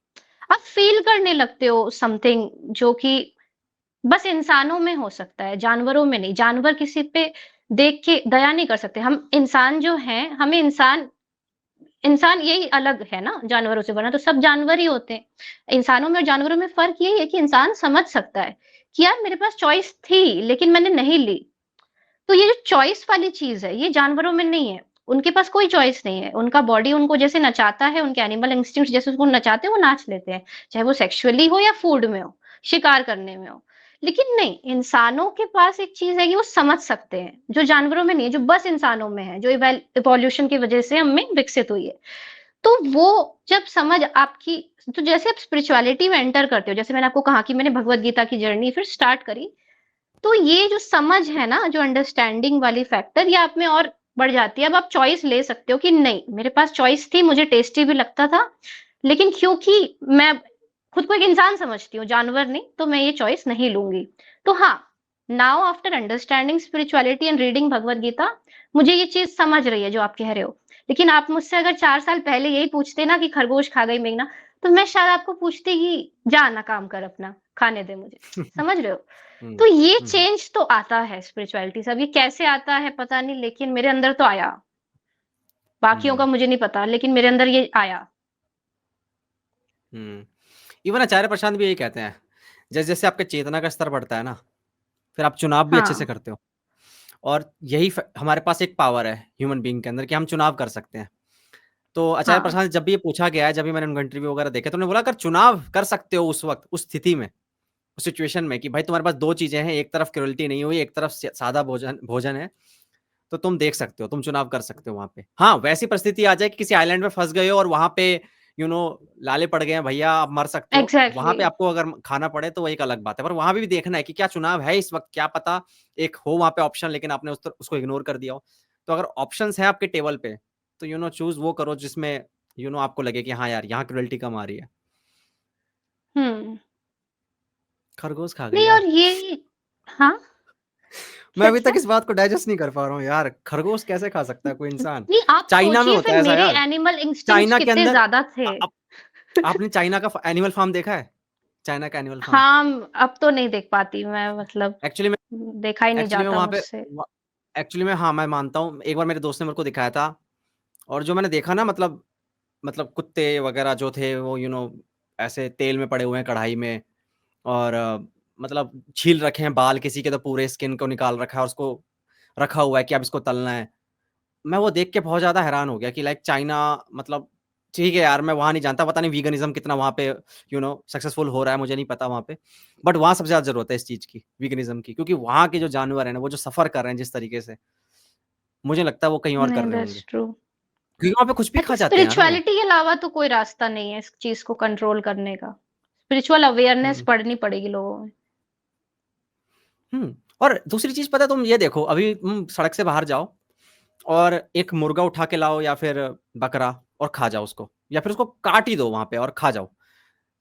आप फील करने लगते हो समथिंग जो कि बस इंसानों में हो सकता है, जानवरों में नहीं। जानवर किसी पे देख के दया नहीं कर सकते। हम इंसान जो हैं, हमें इंसान इंसान यही अलग है ना जानवरों से, वरना तो सब जानवर ही होते हैं। इंसानों में और जानवरों में फ़र्क यही है कि इंसान समझ सकता है कि यार मेरे पास चॉइस थी, लेकिन मैंने नहीं ली। तो ये जो चॉइस वाली चीज़ है, ये जानवरों में नहीं है। उनके पास कोई चॉइस नहीं है। उनका बॉडी उनको जैसे नचाता है, उनके एनिमल इंस्टिंक्ट्स जैसे उसको नचाते हैं, वो नाच लेते हैं। चाहे वो सेक्सुअली हो या फूड में हो, शिकार करने में हो। लेकिन नहीं, इंसानों के पास एक चीज़ है कि वो समझ सकते हैं, जो जानवरों में नहीं है, जो बस इंसानों में है, जो इवोल्यूशन की वजह से हम में विकसित हुई है। तो वो जब समझ आपकी, तो जैसे आप स्पिरिचुअलिटी में एंटर करते हो, जैसे मैंने आपको कहा कि मैंने भगवत गीता की जर्नी फिर स्टार्ट करी, तो ये जो समझ है ना, जो अंडरस्टैंडिंग वाली फैक्टर, ये आप में और बढ़ जाती है। अब आप चॉइस ले सकते हो कि नहीं, मेरे पास चॉइस थी, मुझे टेस्टी भी लगता था, लेकिन क्योंकि मैं खुद को एक इंसान समझती हूँ, जानवर नहीं, तो मैं ये चॉइस नहीं लूंगी। तो हाँ, now after understanding spirituality and reading Bhagavad Gita, मुझे ये चीज समझ रही है जो आप कह रहे हो। लेकिन आप मुझसे अगर 4 साल पहले यही पूछते ना कि खरगोश खा गई मेघना, तो मैं शायद आपको पूछती कि जा ना काम कर अपना, खाने दे मुझे। समझ रहे हो? हुँ, तो ये हुँ, हुँ, चेंज तो आता है स्पिरिचुअलिटी से। अब ये कैसे आता है पता नहीं, लेकिन मेरे अंदर तो आया। बाकियों का हुँ, मुझे नहीं पता, लेकिन मेरे अंदर ये आया। हुँ। इवन आचार्य प्रशांत भी यही कहते हैं, जैसे-जैसे आपके चेतना का स्तर बढ़ता है ना, फिर आप चुनाव भी अच्छे से हाँ। करते हो। और यही हमारे पास एक पावर है ह्यूमन बीइंग के अंदर कि हम चुनाव कर सकते हैं। तो आचार्य हाँ। प्रशांत से जब भी ये पूछा गया है, जब भी मैंने उनका इंटरव्यू वगैरह देखे, तो उन्होंने बोला अगर चुनाव कर सकते हो उस वक़्त, उस स्थिति में, उस सिचुएशन में कि भाई तुम्हारे पास 2 चीज़ें हैं, एक तरफ क्रूरल्टी नहीं हुई, एक तरफ स सादा भोजन भोजन है, तो तुम देख सकते हो, तुम चुनाव कर सकते हो वहाँ पे। हाँ, वैसी परिस्थिति आ जाए कि किसी आइलैंड में फँस गए हो और वहाँ पे यू नो लाले पड़ गए हैं भैया, आप मर सकते हो। वहाँ एग्ज़ैक्टली। पे आपको अगर खाना पड़े तो वो एक अलग बात है। पर वहाँ पे भी देखना है कि क्या चुनाव है इस वक़्त, क्या पता एक हो वहाँ पे ऑप्शन लेकिन आपने उसको इग्नोर कर दिया हो। तो अगर ऑप्शंस हैं आपके टेबल पे, तो चूज़ वो करो जिसमें आपको लगे कि हाँ यार, यहाँ क्रूरल्टी कम आ रही है। हुँ। खरगोश खा गई नहीं, यार। और ये हाँ, मैं अभी क्या-क्या? तक इस बात को डाइजेस्ट नहीं कर पा रहा हूँ यार, खरगोश कैसे खा सकता है कोई इंसान? नहीं, आप चाइना में सोचिए होता फिर है ऐसा मेरे यार। एनिमल इंस्टिंक्ट्स चाइना के कितने अंदर ज़्यादा थे। अ, आपने चाइना का एनिमल फार्म देखा है? चाइना का एनिमल फार्म? हाँ, अब तो नहीं देख पाती मैं, मतलब एक्चुअली में देखा ही नहीं एक्चुअली में जाता वहाँ पे मुझसे। व एक्चुअली में हाँ, मैं मानता हूँ। एक बार मेरे दोस्त ने मेरे को दिखाया था और जो मैंने देखा ना मतलब कुत्ते वग़ैरह जो थे वो ऐसे तेल में पड़े हुए हैं कढ़ाई में और मतलब छील रखे हैं बाल किसी के तो पूरे स्किन को निकाल रखा है और उसको रखा हुआ है कि अब इसको तलना है। मैं वो देख के बहुत ज़्यादा हैरान हो गया कि लाइक चाइना मतलब ठीक है यार, मैं वहाँ नहीं जानता, पता नहीं वीगनिज़्म कितना वहाँ पे सक्सेसफुल हो रहा है, मुझे नहीं पता वहाँ पे। बट वहाँ सबसे ज़्यादा ज़रूरत है इस चीज़ की, वीगनिज़्म की, क्योंकि वहाँ के जो जानवर हैं ना, वो जो सफ़र कर रहे हैं जिस तरीके से, मुझे लगता है वो कहीं और कर नहीं, रहे होंगे। That's true. क्योंकि वहाँ पे कुछ भी आई खा थिंक जाते हैं यार वो। स्पिरिचुअलिटी के अलावा तो कोई रास्ता नहीं है इस चीज़ को कंट्रोल करने का। स्पिरिचुअल अवेयरनेस हुँ, बढ़नी पड़ेगी लोगों में। हुँ। और दूसरी चीज़ पता है तुम ये देखो, अभी तुम सड़क से बाहर जाओ और एक मुर्गा उठा के लाओ या फिर बकरा और खा जाओ उसको या फिर उसको काट ही दो वहाँ पे और खा जाओ।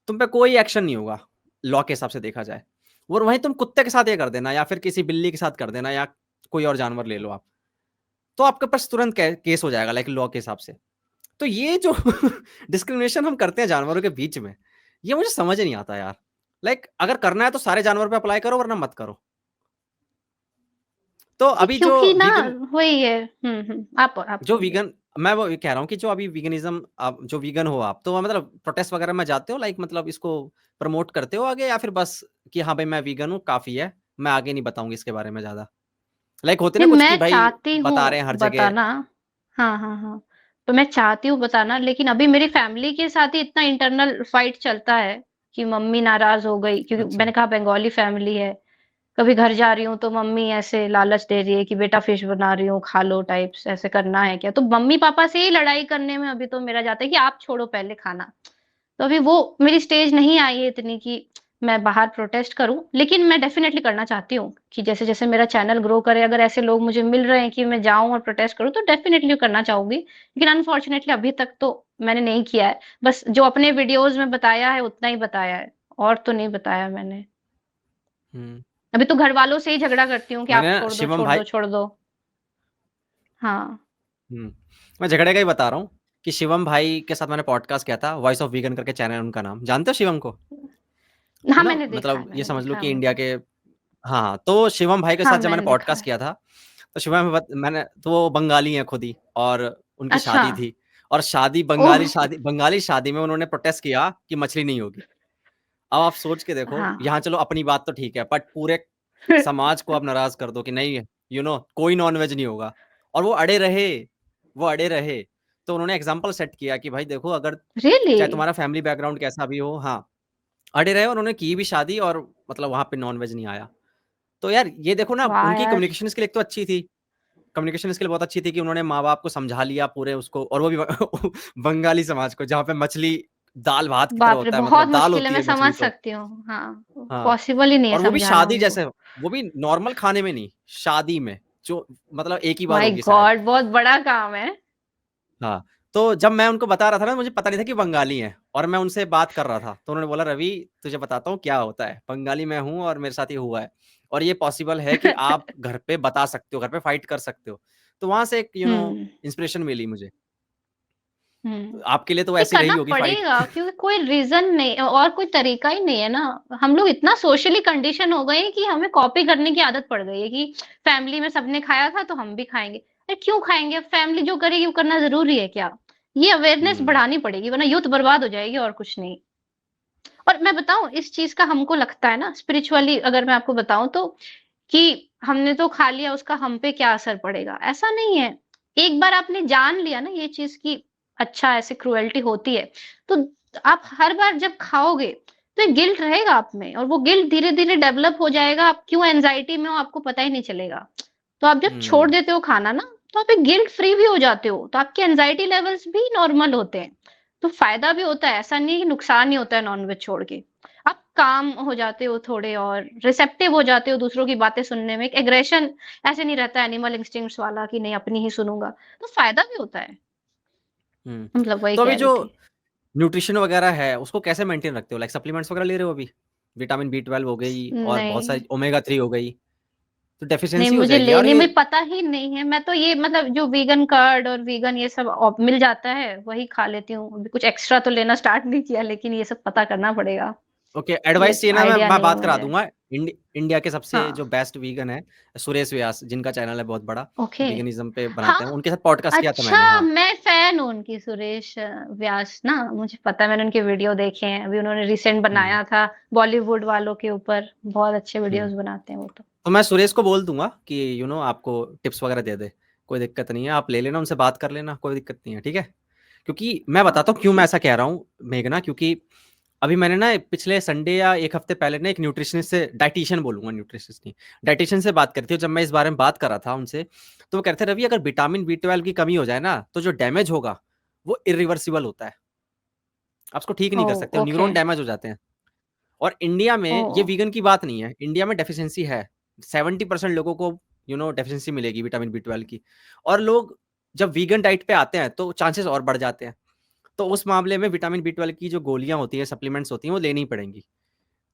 तुम पे कोई एक्शन नहीं होगा, लॉ के हिसाब से देखा जाए। और वहीं तुम कुत्ते के साथ ये कर देना या फिर किसी बिल्ली के साथ कर देना या कोई और जानवर ले लो आप। तो आपके पास तुरंत केस हो जाएगा लाइक लॉ के हिसाब से। तो ये जो डिस्क्रिमिनेशन हम करते हैं जानवरों के बीच में, ये मुझे समझ नहीं आता यार। लाइक अगर करना है तो सारे जानवर पे अप्लाई करो वरना मत करो। तो अभी जो क्योंकि ना वीगन वही है। आप जो बोलिए। वीगन मैं वो ये कह रहा हूँ कि जो अभी वीगनिज्म आप जो वीगन हो आप, तो मतलब प्रोटेस्ट वगैरह में जाते हो लाइक मतलब इसको प्रमोट करते हो आगे, या फिर बस कि हाँ भाई मैं वीगन हूँ काफ़ी है, मैं आगे नहीं बताऊँगी इसके बारे में ज़्यादा? लाइक होते ना नहीं, कुछ कि मैं भाई चाहती बता रहे हैं हूँ हर जगह। बताना। हाँ, हाँ, हाँ। तो मैं चाहती हूँ बताना, लेकिन अभी मेरी फैमिली के साथ ही इतना इंटरनल फाइट चलता है कि मम्मी नाराज हो गई, क्योंकि अच्छा। मैंने कहा बंगाली फैमिली है। कभी घर जा रही हूँ तो मम्मी ऐसे लालच दे रही है कि बेटा फिश बना रही हूँ खा लो, टाइप्स ऐसे करना है क्या? तो मम्मी पापा से ही लड़ाई करने में अभी तो मेरा जाता है कि आप छोड़ो पहले खाना। तो अभी वो मेरी स्टेज नहीं आई है इतनी कि मैं बाहर प्रोटेस्ट करूं, लेकिन मैं डेफिनेटली करना चाहती हूँ कि जैसे जैसे मेरा चैनल ग्रो करे, अगर ऐसे लोग मुझे मिल रहे हैं कि मैं जाऊं और प्रोटेस्ट करूं, तो डेफिनेटली करना चाहूंगी। लेकिन अनफॉर्चुनेटली अभी तक तो मैंने नहीं किया है। बस जो अपने वीडियोज में बताया है उतना ही बताया है, और तो नहीं बताया मैंने। हुँ। अभी तो घर वालों से ही झगड़ा करती हूँ कि आप मैंने ना छोड़ दो, शिवम छोड़ भाई दो, छोड़ दो। हाँ। हुँ, मैं झगड़े का ही बता रहा हूँ कि शिवम भाई के साथ मैंने पॉडकास्ट किया था, वॉइस ऑफ वीगन करके चैनल है उनका नाम। जानते हो शिवम को? हाँ, यू नो मैंने देखा है, मतलब ये मैंने समझ लो देखा है कि इंडिया उनको। के हाँ, तो शिवम भाई के हाँ, साथ जब मैंने मैंने देखा पॉडकास्ट है। किया था, तो शिवम मैंने तो वो बंगाली हैं खुद ही, और उनकी अच्छा। शादी थी, और ओह। बंगाली शादी में उन्होंने प्रोटेस्ट किया कि मछली नहीं होगी। अब आप सोच के देखो, हाँ। यहाँ चलो अपनी बात तो ठीक है, बट पूरे समाज को आप नाराज़ कर दो कि नहीं, कोई नॉन-वेज नहीं होगा, और वो अड़े रहे। तो उन्होंने एग्ज़ाम्पल सेट किया कि भाई देखो, अगर रियली? चाहे तुम्हारा फैमिली बैकग्राउंड कैसा भी हो, हाँ, अड़े रहे और उन्होंने की भी शादी, और मतलब वहाँ पे नॉन-वेज नहीं आया। तो यार ये देखो ना, वाह उनकी यार। कम्युनिकेशन स्किल एक तो अच्छी थी, कम्युनिकेशन स्किल बहुत अच्छी थी कि उन्होंने माँ-बाप को समझा लिया पूरे उसको, और वो भी बंगाली समाज को, जहाँ पे मछली दाल-भात की तरह बाप रे! होता है, बहुत मतलब दाल मुश्किल है, होती मैं है समझ मछली तो। सकती हूँ। हाँ, हाँ, पॉसिबल ही नहीं है और वो भी समझाना शादी उनको। जैसे, वो भी नॉर्मल खाने में नहीं, शादी में, जो मतलब एक ही बार माय होगी शायद। गॉड! बहुत बड़ा काम है। हाँ, तो जब मैं उनको बता रहा था ना, मुझे पता नहीं था कि बंगाली हैं, और मैं उनसे बात कर रहा था, तो उन्होंने बोला, "रवि, तुझे बताता हूँ क्या होता है, बंगाली मैं हूँ और मेरे साथ ये हुआ है, और ये पॉसिबल है कि आप घर पे बता सकते हो, घर पे फाइट कर सकते हो।" तो वहाँ से एक हुँ, इंस्पिरेशन मिली मुझे। हुँ। आपके लिए तो ये ऐसी रही करना होगी फाइट। पड़ेगा क्योंकि कोई रीज़न नहीं और कोई तरीका ही नहीं है ना। हम लोग इतना सोशली कंडीशन हो गए हैं कि हमें कॉपी करने की आदत पड़ गई है कि फैमिली में सबने खाया था तो हम भी खाएँगे। अरे क्यों खाएँगे? फैमिली जो करेगी वो करना ज़रूरी है क्या? ये अवेयरनेस हुँ, बढ़ानी पड़ेगी, वरना यूथ बर्बाद हो जाएगी और कुछ नहीं। और मैं बताऊँ इस चीज़ का हमको लगता है ना स्पिरिचुअली, अगर मैं आपको बताऊँ तो, कि हमने तो खा लिया उसका हम पे क्या असर पड़ेगा? ऐसा नहीं है। एक बार आपने जान लिया ना ये चीज़ कि अच्छा ऐसे क्रुएल्टी होती है, तो आप हर बार जब खाओगे तो एक गिल्ट रहेगा आप में, और वो गिल्ट धीरे-धीरे डेवलप हो जाएगा, आप क्यों एंग्ज़ायटी में हो आपको पता ही नहीं चलेगा। तो आप जब छोड़ हुँ, देते हो खाना ना, तो आप एक गिल्ट फ्री भी हो जाते हो, तो आपके एंग्ज़ायटी लेवल्स भी नॉर्मल होते हैं। तो फ़ायदा भी होता है, ऐसा नहीं है कि नुकसान ही होता है नॉन-वेज छोड़ के। आप काम हो जाते हो थोड़े और रिसेप्टिव हो जाते हो दूसरों की बातें सुनने में, एक एग्रेशन ऐसे नहीं रहता एनिमल इंस्टिंक्ट्स वाला कि नहीं अपनी ही सुनूँगा, तो फ़ायदा भी होता है। हुँ। मतलब वही तो अभी कह रही जो थी। न्यूट्रिशन वगैरह है, उसको कैसे मेंटेन रखते हो? लाइक सप्लीमेंट्स वगैरह ले रहे हो अभी? विटामिन बी12 हो गई, और बहुत नहीं, सारी ओमेगा 3 हो गई, तो नहीं डेफिशिएंसी हो मुझे जाएगी यार लेने ये। में पता ही नहीं है, मैं तो ये मतलब जो वीगन कर्ड और वीगन ये सब मिल जाता है, वही खा लेती हूँ। अभी कुछ एक्स्ट्रा तो लेना स्टार्ट नहीं किया, लेकिन ये सब पता करना पड़ेगा। ओके, ये एडवाइस चाहिए ना, आइडिया मैं नहीं है बात करा मुझे। दूँगा। इंडिया के सबसे जो हाँ, बेस्ट वीगन है, सुरेश व्यास, जिनका चैनल है बहुत बड़ा, ओके। वीगनिज़्म पे हाँ, बनाते हैं, उनके साथ पॉडकास्ट किया था मैंने। अच्छा हाँ। मैं फ़ैन हूँ उनकी, सुरेश व्यास ना, मुझे पता है, मैंने उनके वीडियो देखे हैं। अभी उन्होंने रिसेंट हुँ, बनाया था बॉलीवुड वालों के ऊपर, बहुत अच्छे हुँ। वीडियोज़ बनाते हैं वो तो। तो मैं सुरेश को बोल दूँगा कि आपको टिप्स वगैरह दे दे, कोई दिक्कत नहीं है, आप ले लेना, उनसे बात कर लेना, कोई दिक्कत नहीं है, ठीक है? क्योंकि मैं हाँ, बताता हूँ क्यों मैं ठीक ऐसा है। कह रहा हूँ मेघना, क्योंकि अभी मैंने ना पिछले संडे या 1 हफ्ते पहले ना एक न्यूट्रिशनिस्ट से, डायटीशियन बोलूँगा, न्यूट्रिशनिस्ट नहीं, डायटीशियन से बात करी थी। जब मैं इस बारे में बात कर रहा था उनसे, तो वो कह रहे थे, "रवि, अगर विटामिन बी12 की कमी हो जाए ना, तो जो डैमेज होगा, वो इरिवर्सिबल होता है। आप उसको ठीक नहीं कर ओह! सकते, वो ओके। न्यूरॉन डैमेज हो जाते हैं।" और इंडिया में ये ओह! वीगन की बात नहीं है, इंडिया में डेफिशिएंसी है। 70% लोगों को डेफिशिएंसी मिलेगी विटामिन बी12 की, और लोग जब वीगन डाइट पे आते हैं, तो चांसेस और बढ़ जाते हैं। तो उस मामले में विटामिन बी12 की जो गोलियाँ होती हैं, सप्लीमेंट्स होती हैं, वो लेनी पड़ेंगी।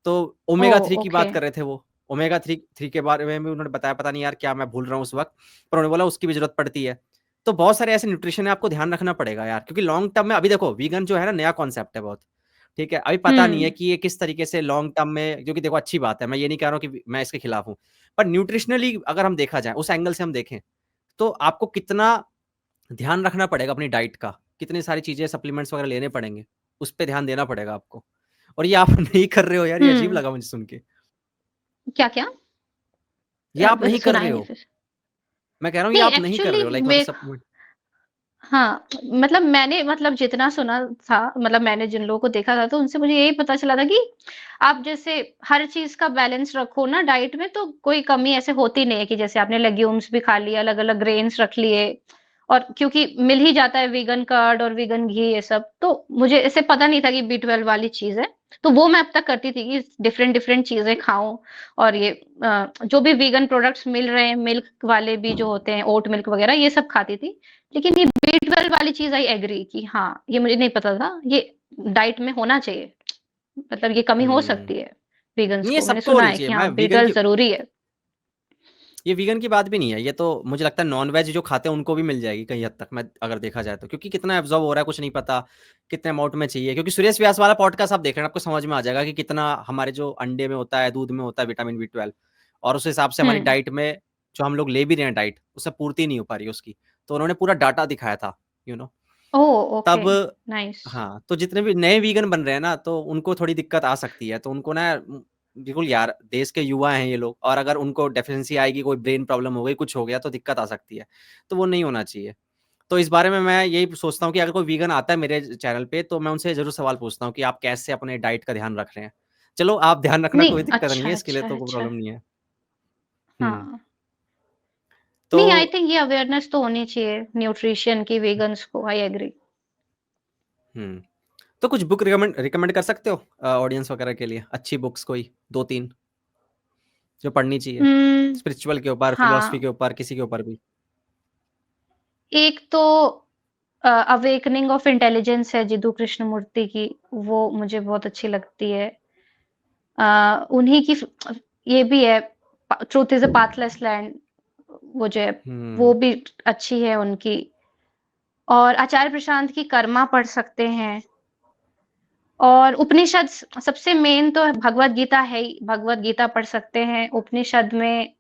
तो ओमेगा ओह! 3 की ओके। बात कर रहे थे वो। ओमेगा 3 के बारे में भी उन्होंने बताया, पता नहीं यार क्या, मैं भूल रहा हूँ उस वक़्त, पर उन्होंने बोला उसकी भी ज़रूरत पड़ती है। तो बहुत सारे ऐसे न्यूट्रिशन है, आपको ध्यान रखना पड़ेगा यार, क्योंकि लॉन्ग टर्म में अभी देखो वीगन जो है ना, नया कॉन्सेप्ट है बहुत, ठीक है? अभी पता नहीं है कि ये किस तरीके से लॉन्ग टर्म में, क्योंकि देखो अच्छी बात है, मैं ये नहीं कह रहा हूँ कि मैं इसके खिलाफ हूँ, पर न्यूट्रिशनली अगर हम देखा जाए, उस एंगल से हम देखें, तो आपको कितना ध्यान रखना पड़ेगा अपनी डाइट का, कितनी सारी चीज़ें सप्लीमेंट्स वगैरह लेने पड़ेंगे, उस पे ध्यान देना पड़ेगा आपको। और ये आप नहीं कर रहे हो यार, ये अजीब लगा मुझे सुन के। क्या-क्या? ये आप नहीं कर सुनाइए रहे नहीं हो। फिर। मैं कह रहा हूँ ये नहीं आप नहीं कर रहे एक्चुअली हो, लाइक मतलब मैं सप्लीमेंट। हाँ, मतलब मैंने मतलब जितना सुना था, मतलब मैंने जिन लोगों को देखा था, तो उनसे मुझे यही पता चला था कि आप जैसे हर चीज़ का बैलेंस रखो ना डाइट में, तो कोई कमी ऐसे होती नहीं है कि जैसे आपने लेग्यूम्स भी खा लिए, अलग-अलग ग्रेन्स रख लिए, और क्योंकि मिल ही जाता है वीगन कर्ड और वीगन घी ये सब, तो मुझे ऐसे पता नहीं था कि बी12 वाली चीज़ है। तो वो मैं अब तक करती थी कि डिफरेंट-डिफरेंट चीज़ें खाऊँ, और ये जो भी वीगन प्रोडक्ट्स मिल रहे हैं, मिल्क वाले भी जो होते हैं, ओट मिल्क वगैरह, ये सब खाती थी। लेकिन ये बी12 वाली चीज़ आई एग्री कि हाँ, ये मुझे नहीं पता था, ये डाइट में होना चाहिए। मतलब ये कमी हो हुँ। सकती है वीगन्स नहीं, ये को, मैंने सबको सुना होनी है चाहिए। कि मैं हाँ, वीगन बी12 की ज़रूरी है। ये वीगन की बात भी नहीं है, ये तो मुझे लगता है नॉन-वेज जो खाते हैं उनको भी मिल जाएगी कहीं हद तक, मैं अगर देखा जाए तो। क्योंकि कितना एब्ज़ॉर्ब हो रहा है कुछ नहीं पता, कितने अमाउंट में चाहिए। क्योंकि सुरेश व्यास वाला पॉडकास्ट आप देख रहे हैं, आपको समझ में आ जाएगा कि कितना हमारे जो अंडे में होता है, दूध में होता है विटामिन बी12, और उस हिसाब से हमारी हुँ। डाइट में जो हम लोग ले भी रहे हैं डाइट, उससे पूर्ति नहीं हो पा रही है उसकी। तो उन्होंने पूरा डाटा दिखाया था, यू नो। ओह! ओके, तब नाइस। हाँ, तो जितने भी नए वीगन बन रहे हैं ना, तो उनको थोड़ी दिक्कत आ सकती है। तो उनको ना बिल्कुल यार, देश के युवा हैं ये लोग, और अगर उनको डेफ़िशिएंसी आएगी, कोई ब्रेन प्रॉब्लम हो गई, कुछ हो गया, तो दिक्कत आ सकती है। तो वो नहीं होना चाहिए। तो इस बारे में मैं यही सोचता हूँ कि अगर कोई वीगन आता है मेरे चैनल पे, तो मैं उनसे ज़रूर सवाल पूछता हूँ कि आप कैसे अपने डाइट का ध्यान रख रहे हैं? चलो, आप ध्यान रखना, नहीं, कोई दिक्कत नहीं अच्छा, है, इसके लिए अच्छा, तो कोई अच्छा। प्रॉब्लम नहीं है। हुँ, हाँ। तो नहीं, आई थिंक ये अवेयरनेस तो होनी चाहिए न्यूट्रिशन की वीगन्स को, आई एग्री। हुँ। तो कुछ बुक रिकमेंड रिकमेंड कर सकते हो ऑडियंस वगैरह के लिए? अच्छी बुक्स कोई 2-3 जो पढ़नी चाहिए? उम, स्पिरिचुअल के ऊपर, फिलॉसफी हाँ, के ऊपर, किसी के ऊपर भी? एक तो अवेकनिंग ऑफ इंटेलिजेंस है जिदू कृष्णमूर्ति की, वो मुझे बहुत अच्छी लगती है। उन्हीं की ये भी है, truth is a pathless land, वो जो है, वो हुँ, भी अच्छी है उनकी। और आचार्य प्रशांत की कर्मा पढ़ सकते हैं। और उपनिषद सबसे मेन तो भगवत गीता है ही, भगवत गीता पढ़ सकते हैं। उपनिषद में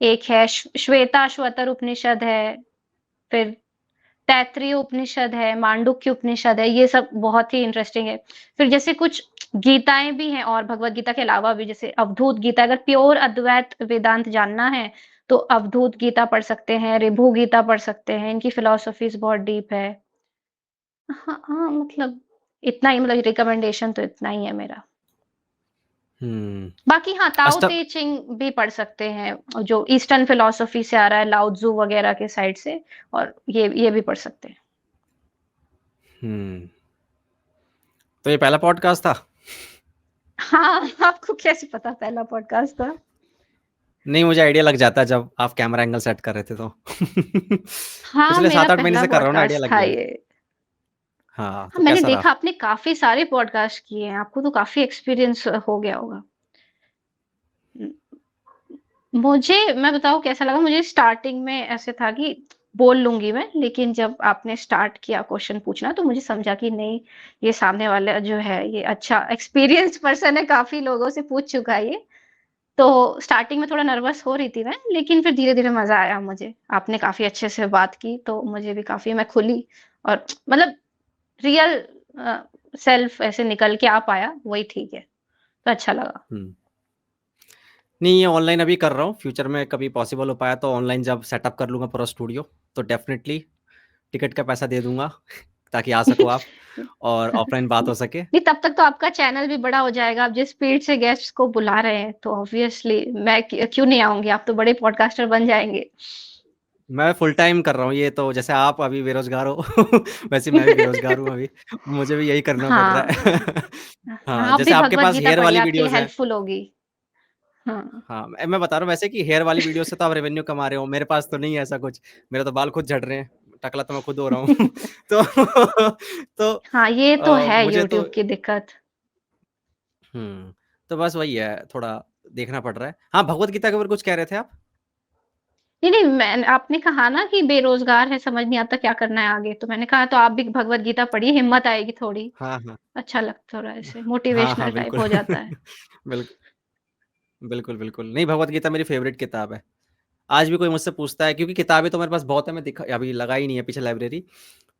एक है श्वेताश्वतर उपनिषद है, फिर तैत्तिरीय उपनिषद है, मांडुक्य उपनिषद है, ये सब बहुत ही इंटरेस्टिंग है। फिर जैसे कुछ गीताएँ भी हैं, और भगवत गीता के अलावा भी, जैसे अवधूत गीता, अगर प्योर अद्वैत वेदांत जानना है, तो अवधूत गीता पढ़ सकते हैं, ऋभु गीता पढ़ सकते हैं, इनकी फिलॉसफीज़ बहुत डीप है। हाँ, हाँ, मतलब इतना ही, मतलब रिकमेंडेशन तो इतना ही है मेरा। हुँ। बाकी हाँ, ताओ अष्ट ते चिंग भी पढ़ सकते हैं, जो ईस्टर्न फिलॉसफी से आ रहा है, लाओ त्ज़ू वगैरह के साइड से, और ये भी पढ़ सकते हैं। हुँ। तो ये पहला पॉडकास्ट था? हाँ, आपको कैसे पता पहला पॉडकास्ट था? नहीं, मुझे आइडिया लग जाता है जब आप कैमरा एंगल सेट कर रहे थे तो। हाँ, पिछले मेरा 7-8 महीने पहला से कर रहा हूँ ना, आइडिया पॉडकास्ट लग था गया है। ये। हाँ, हाँ, तो मैंने कैसा रहा? देखा आपने काफ़ी सारे पॉडकास्ट किए हैं, आपको तो काफ़ी एक्सपीरियंस हो गया होगा। उम, मुझे मैं बताऊँ कैसा लगा, मुझे स्टार्टिंग में ऐसे था कि बोल लूँगी मैं, लेकिन जब आपने स्टार्ट किया क्वेश्चन पूछना, तो मुझे समझा कि नहीं, ये सामने वाला जो है ये अच्छा एक्सपीरियंस्ड पर्सन है, काफ़ी लोगों से पूछ चुका है ये। तो स्टार्टिंग में थोड़ा नर्वस हो रही थी मैं, लेकिन फिर धीरे-धीरे मज़ा आया मुझे। आपने काफ़ी अच्छे से बात की, तो मुझे भी काफ़ी, मैं खुली, और मतलब रियल अ, सेल्फ ऐसे निकल के आ पाया, वही ठीक है। तो अच्छा लगा। हुँ। नहीं, ये ऑनलाइन अभी कर रहा हूँ, फ्यूचर में कभी पॉसिबल हो पाया तो ऑनलाइन जब सेटअप कर लूँगा पूरा स्टूडियो, तो डेफ़िनिटली टिकट का पैसा दे दूँगा ताकि आ सको आप और ऑफ़लाइन बात हो सके। नहीं, तब तक तो आपका चैनल भी बड़ा हो जाएगा। आप जिस स्पीड से गेस्ट्स को बुला रहे हैं, तो ऑब्वियसली मैं क्यों नहीं आऊँगी? आप तो बड़े पॉडकास्टर बन जाएँगे। मैं फुल टाइम कर रहा हूँ ये तो, जैसे आप अभी बेरोज़गार हो वैसे मैं भी बेरोज़गार हूँ अभी, मुझे भी यही करना पड़ रहा हाँ, है। हाँ, हाँ, आप भी जैसे आपके भगवत पास गीता हेयर पढ़िए, वाली आपके लिए वीडियोज़ हैं। हेल्पफुल होगी। हाँ। हाँ, मैं बता रहा हूँ वैसे कि हेयर वाली वीडियो से तो आप रेवेन्यू कमा रहे हो, मेरे पास तो नहीं है ऐसा कुछ। मेरे तो बाल खुद झड़ रहे हैं, टकला तो मैं खुद हो रहा हूँ। तो तो हाँ, ये तो है मुझे तो यूट्यूब की दिक्कत। तो बस वही है, थोड़ा देखना पड़ रहा है। हाँ, भगवत गीता के ऊपर कुछ कह रहे थे आप? नहीं, मैं आपने कहा ना कि बेरोज़गार है, समझ नहीं आता क्या करना है आगे, तो मैंने कहा तो आप भी भगवत गीता पढ़िए, हिम्मत आएगी थोड़ी। हाँ, हाँ। अच्छा लगता रहा ऐसे, हाँ, हाँ, मोटिवेशनल टाइप बिल्कुल। हो जाता है। बिल्क बिल्कुल, बिल्कुल। नहीं, भगवत गीता मेरी फ़ेवरेट किताब है। आज भी कोई मुझसे पूछता है, क्योंकि किताबें तो मेरे पास बहुत है, मैं दिखा अभी लगा ही नहीं है पीछे लाइब्रेरी।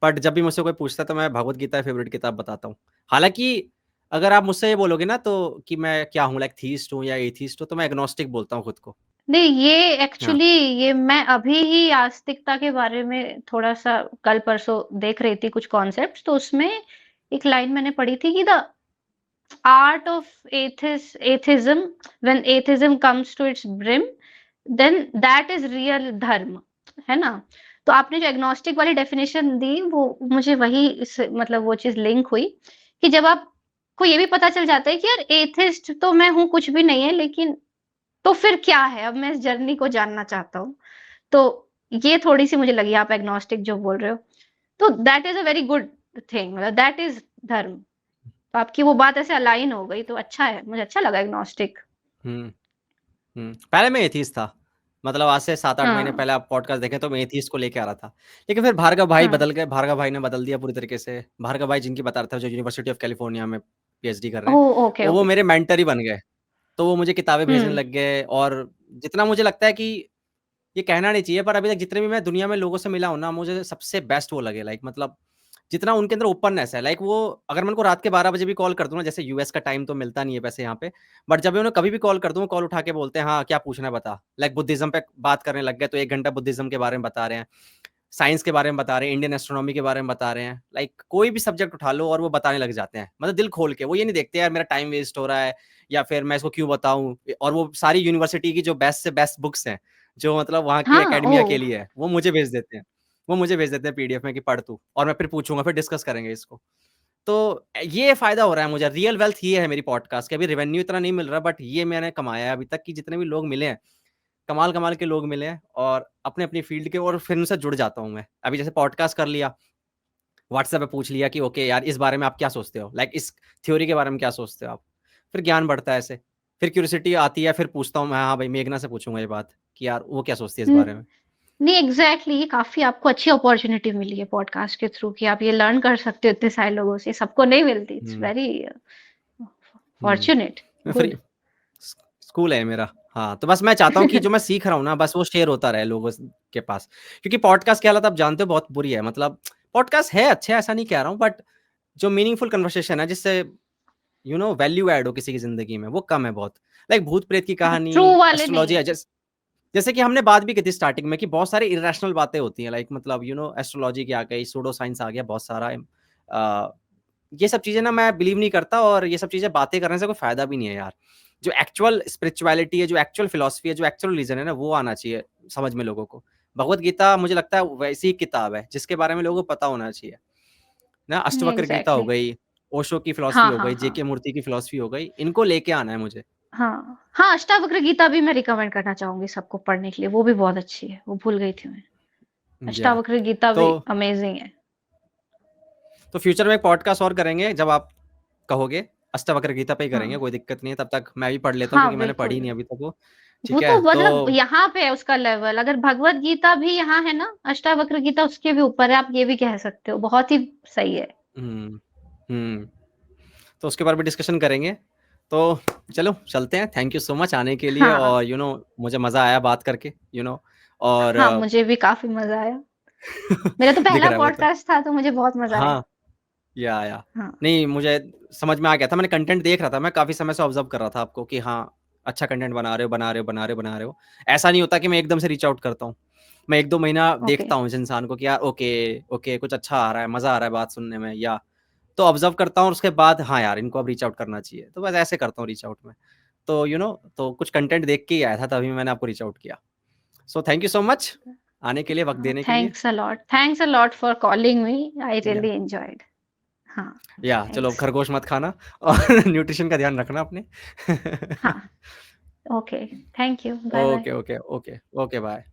बट जब भी मुझसे कोई पूछता है तो मैं भगवत गीता फ़ेवरेट किताब बताता हूँ। हालाँकि अगर आप मुझसे ये बोलोगे ना तो कि मैं क्या हूँ, लाइक थीस्ट हूँ या एथिस्ट हूँ, तो मैं एग्नोस्टिक बोलता हूँ खुद को। नहीं, ये हाँ, एक्चुअली ये मैं अभी ही आस्तिकता के बारे में थोड़ा-सा कल-परसों देख रही थी कुछ कॉन्सेप्ट्स, तो उसमें एक लाइन मैंने पढ़ी थी कि the art of atheism when atheism comes to its brim then that is real dharma, है ना? तो आपने जो एग्नोस्टिक वाली डेफिनिशन दी वो मुझे वही से मतलब वो चीज़ लिंक हुई कि जब आपको ये भी पता चल जाता है कि यार एथिस्ट तो मैं हूँ, कुछ भी नहीं है, लेकिन तो फिर क्या है? अब मैं इस जर्नी को जानना चाहता हूँ। तो ये थोड़ी-सी मुझे लगी आप एग्नोस्टिक जो बोल रहे हो। तो that is a very good thing, मतलब दैट इज़ धर्म। तो आपकी वो बात ऐसे अलाइन हो गई तो अच्छा है, मुझे अच्छा लगा एग्नोस्टिक। हुँ, हुँ। पहले मैं एथिस्ट था। मतलब आज से 7-8 महीने हाँ, पहले आप पॉडकास्ट देखें तो मैं एथिस्ट को लेके आ रहा था। लेकिन फिर भार्गव भाई हाँ। बदल गए, भार्गव भाई ने बदल दिया पूरी तरीके से। भार्गव भाई जिनकी बता रहा था, जो यूनिवर्सिटी ऑफ कैलिफोर्निया में पीएचडी कर रहे हैं, ओह! ओके, वो ओके। मेरे मेंटर ही बन गए। तो वो मुझे किताबें भेजने हुँ, लग गए, और जितना मुझे लगता है कि ये कहना नहीं चाहिए, पर अभी तक जितने भी मैं दुनिया में लोगों से मिला हूँ ना, मुझे सबसे बेस्ट वो लगे, लाइक मतलब जितना उनके अंदर ओपननेस है, लाइक वो अगर मैं उनको रात के 12 बजे भी कॉल कर दूँ ना, जैसे यूएस का टाइम तो मिलता नहीं है वैसे यहाँ पे, बट जब मैं उन्हें कभी भी कॉल कर दूँ, वो कॉल उठा के बोलते हैं, हाँ, क्या पूछना है बता। लाइक बुद्धिज़्म पे बात करने लग गए, तो 1 घंटा बुद्धिज़्म के बारे में बता रहे हैं, साइंस के बारे में बता रहे हैं, इंडियन एस्ट्रोनॉमी के बारे में बता रहे हैं, लाइक कोई भी सब्जेक्ट उठा लो और वो बताने लग जाते हैं। मतलब दिल खोल के, वो ये नहीं देखते यार मेरा टाइम वेस्ट हो रहा है या फिर मैं इसको क्यों बताऊँ, और वो सारी यूनिवर्सिटी की जो बेस्ट से बेस्ट बुक्स हैं, जो मतलब वहाँ की हाँ, एकेडमिया के ओह! लिए है, वो मुझे भेज देते हैं। वो मुझे भेज देते हैं पीडीएफ में कि पढ़ तू, और मैं फिर पूछूँगा, फिर डिस्कस करेंगे इसको। तो ये फ़ायदा हो रहा है मुझे, रियल वेल्थ ये है मेरी पॉडकास्ट की। अभी रेवेन्यू इतना नहीं मिल रहा, बट ये मैंने कमाया है अभी तक कि जितने भी लोग मिले हैं, कमाल-कमाल के लोग मिले हैं, और अपनी-अपनी फ़ील्ड के, और फिर उनसे जुड़ जाता हूँ मैं। अभी जैसे पॉडकास्ट कर लिया, व्हाट्सएप पे पूछ लिया कि ओके यार, इस बारे में आप क्या सोचते हो? लाइक इस थ्योरी के बारे में क्या सोचते हो आप? फिर ज्ञान बढ़ता है ऐसे। फिर क्यूरियोसिटी आती है, फिर पूछता हूँ मैं, हाँ भाई, मेघना से पूछूँगा ये बात कि यार वो क्या सोचती है इस हुँ, बारे में? नहीं एग्ज़ैक्टली ये काफ़ी आपको अच्छी अपॉर्च्युनिटी मिली है पॉडकास्ट के थ्रू कि आप ये लर्न कर सकते हो इतने सारे लोगों से, सबको नहीं मिलती। It's hmm, very hmm. Fortunate, मैं गुड। फ्री स स्कूल है मेरा। हाँ, तो बस मैं चाहता हूँ कि जो मैं सीख रहा हूँ ना, बस वो शेयर होता रहे लोगों स के पास। क्योंकि पॉडकास्ट की हालत आप जानते हो बहुत बुरी है। मतलब पॉडकास्ट है अच्छे, ऐसा नहीं कह रहा हूँ, बट जो मीनिंगफुल कन्वर्सेशन है, जिससे वैल्यू ऐड हो किसी की ज़िंदगी में, वो कम है बहुत। लाइक भूत-प्रेत की कहानी, ट्रू वाले नहीं एस्ट्रोलॉजी है, है। जैसे कि हमने बात भी की थी स्टार्टिंग में कि बहुत सारी इर्रेशनल बातें होती हैं, लाइक मतलब एस्ट्रोलॉजी की आ गई, सूडो साइंस आ गया, बहुत सारा ये सब चीज़ें ना मैं बिलीव नहीं करता, और ये सब चीज़ें बातें करने से कोई फ़ायदा भी नहीं है यार। जो एक्चुअल स्पिरिचुअलिटी है, जो एक्चुअल फिलॉसफी है, जो एक्चुअल रिलीजन है ना, वो आना चाहिए समझ में लोगों को। भगवत गीता मुझे लगता है वैसी किताब है जिसके बारे में लोगों को पता होना चाहिए। ना अष्टवक्र गीता हो एग्ज़ैक्टली। गई, ओशो की फिलॉसफी हाँ, हो हाँ, गई, हाँ। जेके मूर्ति की फिलॉसफी हो गई, इनको लेके आना है मुझे। हाँ, हाँ, अष्टावक्र गीता भी मैं रिकमेंड करना चाहूँगी सबको पढ़ने के लिए, वो भी बहुत अच्छी है, वो भूल गई थी मैं। या अष्टावक्र गीता तो भी अमेज़िंग है। फ्यूचर में एक पॉडकास्ट और करेंगे, जब आप कहोगे, अष्टवक्र गीता पे ही करेंगे, हाँ, कोई दिक्कत नहीं है, तब तक मैं भी पढ़ लेता हूँ हाँ, क्योंकि मैंने पढ़ी बिल्कुल। नहीं अभी तक वो। वो ठीक तो है? मतलब तो यहाँ पे है उसका लेवल, अगर भगवत गीता भी यहाँ है ना, अष्टावक्र गीता उसके भी ऊपर है, आप ये भी कह सकते हो, बहुत ही सही है। हुँ, हुँ, तो उसके बारे में डिस्कशन करेंगे। तो चलो चलते हैं, थैंक यू सो मच आने के लिए, हाँ, और मुझे मज़ा आया बात करके, और हाँ, मुझे भी काफ़ी मज़ा आया। मेरा तो दिख पहला रहा है वो तो। पॉडकास्ट था, तो मुझे बहुत मज़ा आया। हाँ। या हाँ, नहीं, मुझे समझ में आ गया था, मैंने कंटेंट देख रहा था, मैं काफ़ी समय से ऑब्ज़र्व कर रहा था आपको कि हाँ, अच्छा कंटेंट बना रहे हो, बना रहे हो, बना रहे हो, बना रहे हो। ऐसा नहीं होता कि मैं एकदम से रीच आउट करता हूँ। मैं 1-2 महीना ओके। देखता हूँ इस इंसान को कि यार ओके, ओके, कुछ अच्छा आ रहा है, मज़ा आ रहा है बात सुनने में, या तो ऑब्ज़र्व करता हूँ और उसके बाद हाँ यार, इनको अब रीच आउट करना चाहिए। तो बस ऐसे करता हूँ रीच आउट मैं। तो तो कुछ कंटेंट देख के ही आया था, तभी मैंने आपको रीच आउट किया। So thank you so much आने के लिए, वक़्त देने के लिए। Thanks a lot for calling me, I yeah really enjoyed. हाँ, चलो थैंक्स। खरगोश मत खाना और न्यूट्रिशन का ध्यान रखना अपने। हाँ, okay, thank you, bye bye. Okay, okay, okay, okay, bye.